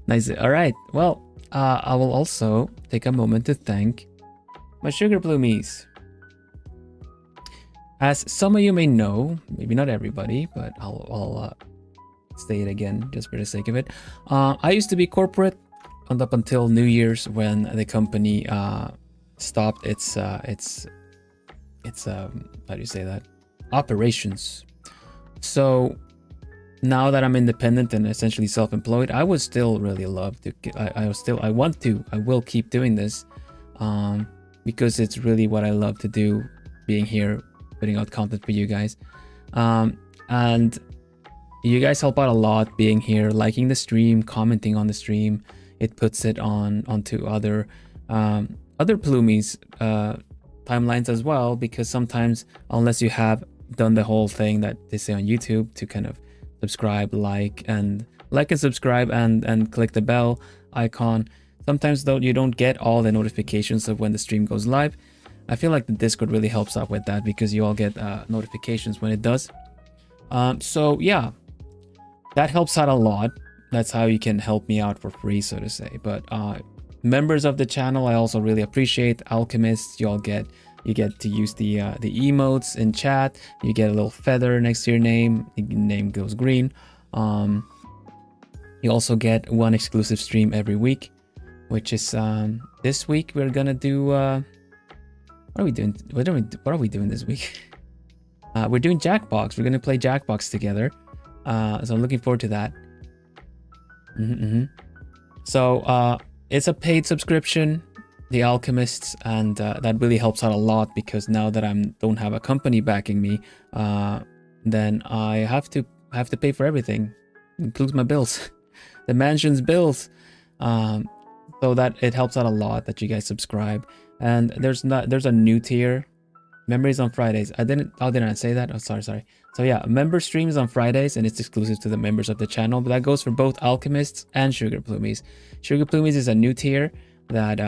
Nice. Alright, well, I will also take a moment to thank my sugar plumies. As some of you may know, maybe not everybody, but I'll say it again just for the sake of it. I used to be corporate up until New Year's when the company stopped its how do you say that? Operations. So now that I'm independent and essentially self-employed, I would still really love to. I will keep doing this because it's really what I love to do. Being here, putting out content for you guys, and you guys help out a lot. Being here, liking the stream, commenting on the stream, it puts it onto other plumies timelines as well. Because sometimes, unless you have done the whole thing that they say on YouTube to kind of subscribe, like and subscribe and click the bell icon, sometimes though you don't get all the notifications of when the stream goes live. I feel like the Discord really helps out with that because you all get notifications when it does. So yeah, that helps out a lot. That's how you can help me out for free, so to say. But members of the channel, I also really appreciate. Alchemists, you get to use the emotes in chat. You get a little feather next to your name. Your name goes green. You also get one exclusive stream every week, which is this week we're gonna do. What are we doing? What are we doing this week? We're doing Jackbox. We're gonna play Jackbox together. So I'm looking forward to that. So it's a paid subscription, The Alchemists, and that really helps out a lot because now that I don't have a company backing me, then I have to pay for everything, includes my bills, the mansion's bills. So that it helps out a lot that you guys subscribe. And there's a new tier, Memories on Fridays. Didn't I say that? Oh, sorry. So yeah, member streams on Fridays, and it's exclusive to the members of the channel. But that goes for both Alchemists and Sugar Plumies. Sugar Plumies is a new tier that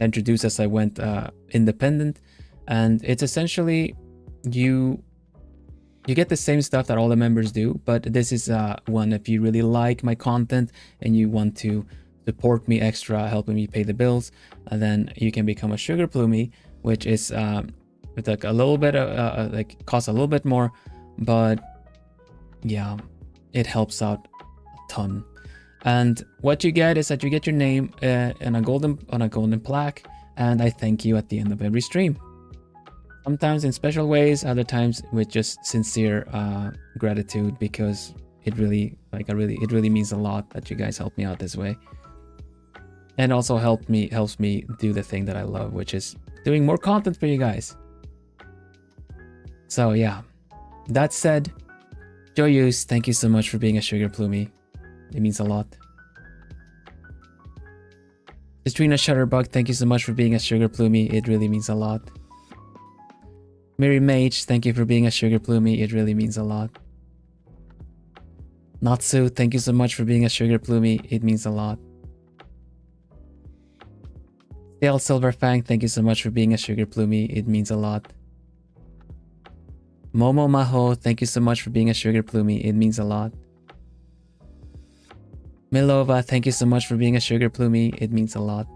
introduced as I went independent, and it's essentially you get the same stuff that all the members do. But this is one if you really like my content and you want to support me extra, helping me pay the bills, and then you can become a Sugar Plumie, which is with like a little bit like costs a little bit more, but yeah, it helps out a ton. And what you get is that you get your name on a golden plaque, and I thank you at the end of every stream. Sometimes in special ways, other times with just sincere gratitude, because it really means a lot that you guys help me out this way. And also helps me do the thing that I love, which is doing more content for you guys. So yeah, that said, Joyous, thank you so much for being a Sugar Plumie. It means a lot. Katrina Shutterbug, thank you so much for being a Sugar Plumie. It really means a lot. Mary Mage, thank you for being a Sugar Plumie. It really means a lot. Natsu, thank you so much for being a Sugar Plumie. It means a lot. Dale Silverfang, thank you so much for being a Sugar Plumie. It means a lot. Momo Maho, thank you so much for being a Sugar Plumie. It means a lot. Milova, thank you so much for being a Sugar Plumie. It means a lot.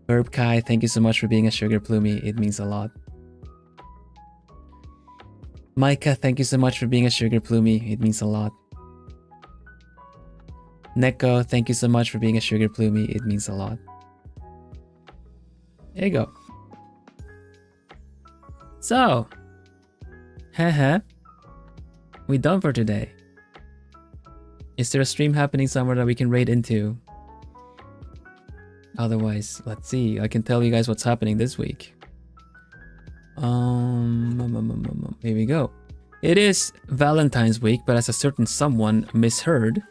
Verb Kai, thank you so much for being a Sugar Plumie. It means a lot. Micah, thank you so much for being a Sugar Plumie. It means a lot. Neko, thank you so much for being a Sugar Plumie. It means a lot. There you go. So, haha, we done for today. Is there a stream happening somewhere that we can raid into? Otherwise, let's see. I can tell you guys what's happening this week. Here we go. It is Valentine's week, but as a certain someone misheard,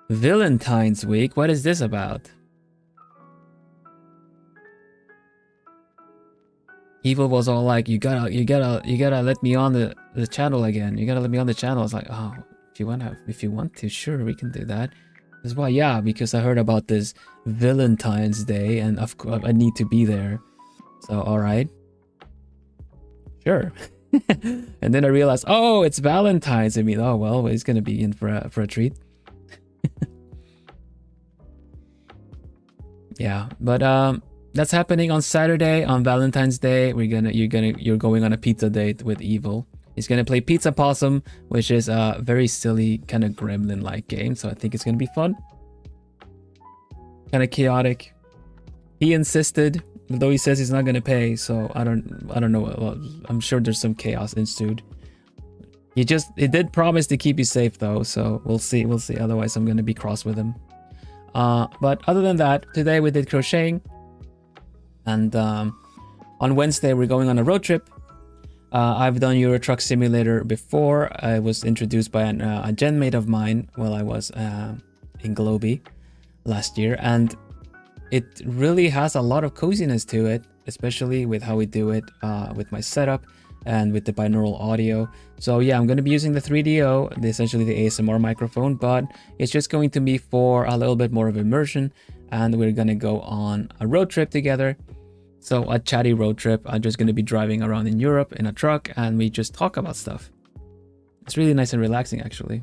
Valentine's week. What is this about? Evil was all like, you gotta let me on the channel again. You gotta let me on the channel. It's like, oh, if you want to, sure, we can do that. That's why, yeah, because I heard about this Valentine's Day, and of course I need to be there. So, all right, sure. And then I realized, oh, it's Valentine's. I mean, oh well, he's gonna be in for a treat. Yeah, but that's happening on Saturday, on Valentine's Day. You're going on a pizza date with Evil. He's gonna play Pizza Possum, which is a very silly kind of gremlin-like game. So I think it's gonna be fun. Kind of chaotic. He insisted, though he says he's not gonna pay. So I don't know. Well, I'm sure there's some chaos ensued. He did promise to keep you safe though. So we'll see. Otherwise, I'm gonna be cross with him. But other than that, today we did crocheting. And on Wednesday, we're going on a road trip. I've done Euro Truck Simulator before. I was introduced by a gen mate of mine while I was in Globy last year. And it really has a lot of coziness to it, especially with how we do it with my setup and with the binaural audio. So yeah, I'm going to be using the 3DO, essentially the ASMR microphone, but it's just going to be for a little bit more of immersion. And we're going to go on a road trip together. So a chatty road trip. I'm just going to be driving around in Europe in a truck, and we just talk about stuff. It's really nice and relaxing, actually.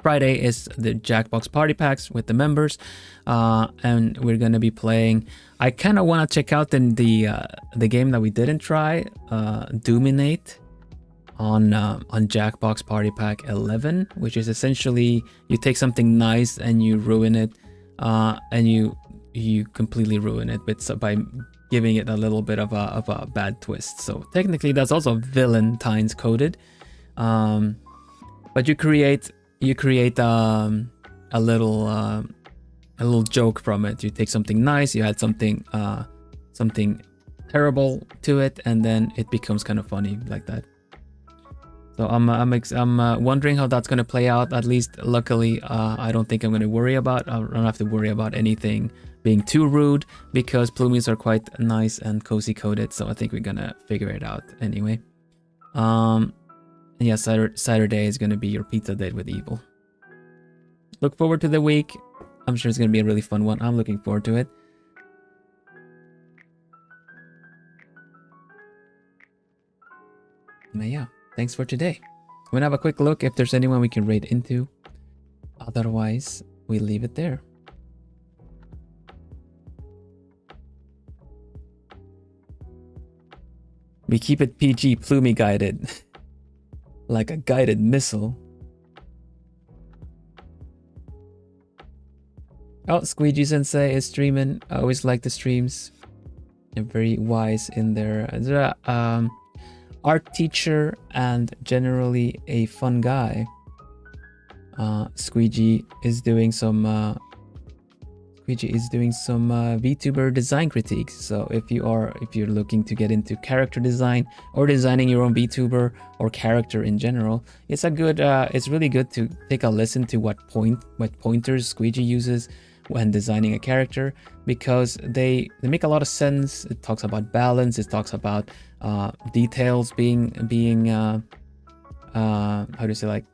Friday is the Jackbox Party Packs with the members, and we're going to be playing. I kind of want to check out the game that we didn't try, Dominate, on Jackbox Party Pack 11, which is essentially you take something nice and you ruin it, and you completely ruin it by giving it a little bit of a bad twist. So technically that's also Valentine's coded, but you create a little joke from it. You take something nice, you add something terrible to it, and then it becomes kind of funny like that. So I'm wondering how that's gonna play out. At least luckily, I don't think I don't have to worry about anything being too rude, because plumies are quite nice and cozy coded. So I think we're gonna figure it out anyway. Yeah, Saturday is gonna be your pizza date with Evil. Look forward to the week. I'm sure it's gonna be a really fun one. I'm looking forward to it. But yeah, thanks for today. I'm gonna have a quick look if there's anyone we can raid into. Otherwise, we leave it there. We keep it PG, plumie guided. Like a guided missile. Oh, Squeegee Sensei is streaming. I always like the streams. They're very wise in their art teacher and generally a fun guy. Squeegee is doing some Squeegee is doing some VTuber design critiques. So if you're looking to get into character design or designing your own VTuber or character in general, it's really good to take a listen to what pointers Squeegee uses when designing a character, because they make a lot of sense. It talks about balance. It talks about details being how do you say, like,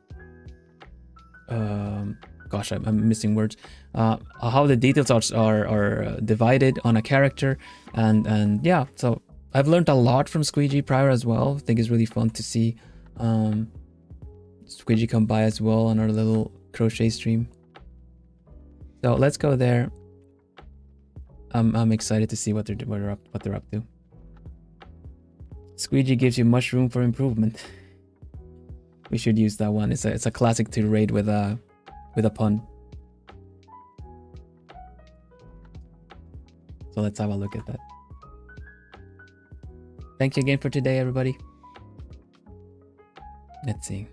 gosh, I'm missing words. How the details are divided on a character, and yeah. So I've learned a lot from Squeegee prior as well. I think it's really fun to see Squeegee come by as well on our little crochet stream. So let's go there. I'm excited to see what they're up to. Squeegee gives you much room for improvement. We should use that one. It's a classic to raid with a pun. So let's have a look at that. Thank you again for today, everybody. Let's see.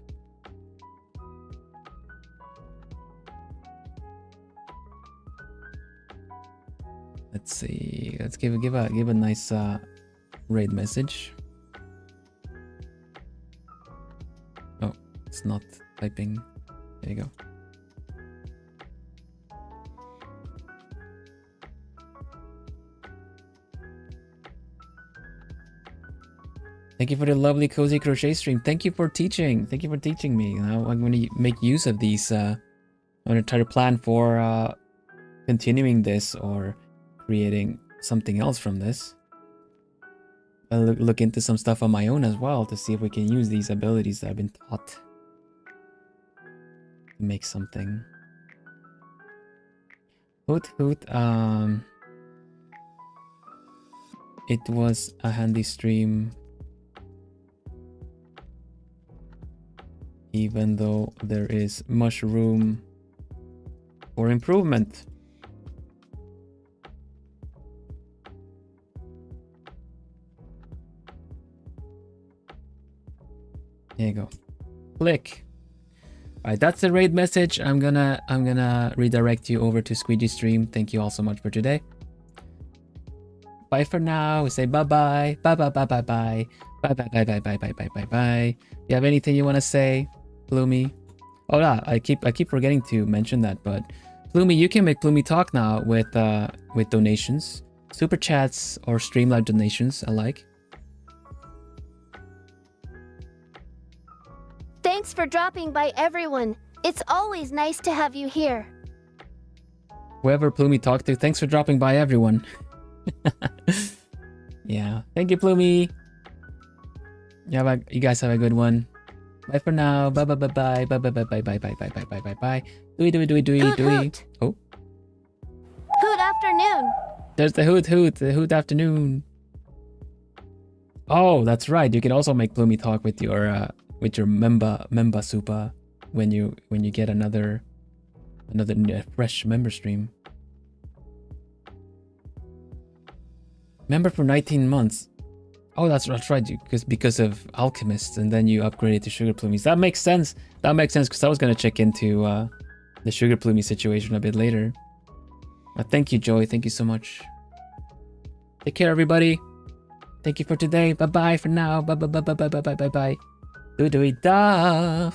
Let's see. Let's give a nice raid message. Oh, it's not typing. There you go. Thank you for the lovely cozy crochet stream. Thank you for teaching. Thank you for teaching me. Now I'm going to make use of these. I'm going to try to plan for continuing this or creating something else from this. I'll look into some stuff on my own as well to see if we can use these abilities that I've been taught to make something. Hoot hoot. It was a handy stream, even though there is much room for improvement. There you go. Click. All right, that's the raid message. I'm gonna redirect you over to Squeegee stream. Thank you all so much for today. Bye for now. We say bye bye. Bye bye bye bye bye. Bye bye bye bye bye bye bye bye bye. You have anything you want to say, Ploomy? Oh yeah, I keep forgetting to mention that, but Ploomy, you can make Ploomy talk now with donations, super chats, or Streamlive donations alike. Thanks for dropping by, everyone. It's always nice to have you here. Whoever Ploomy talked to, thanks for dropping by, everyone. Yeah, thank you, Ploomy. You guys have a good one. Bye for now. Bye bye bye bye bye bye bye bye bye bye bye bye bye bye bye. Doei. Oh. Hoot afternoon. There's the hoot afternoon. Oh, that's right. You can also make Ploomy talk with your member super when you get another fresh member stream. Member for 19 months. Oh, that's right. Because of Alchemist, and then you upgraded to Sugar Ploomies. That makes sense. Because I was gonna check into the Sugar Ploomy situation a bit later. Thank you, Joy. Thank you so much. Take care, everybody. Thank you for today. Bye bye for now. Bye bye bye bye bye bye bye bye bye. Doei.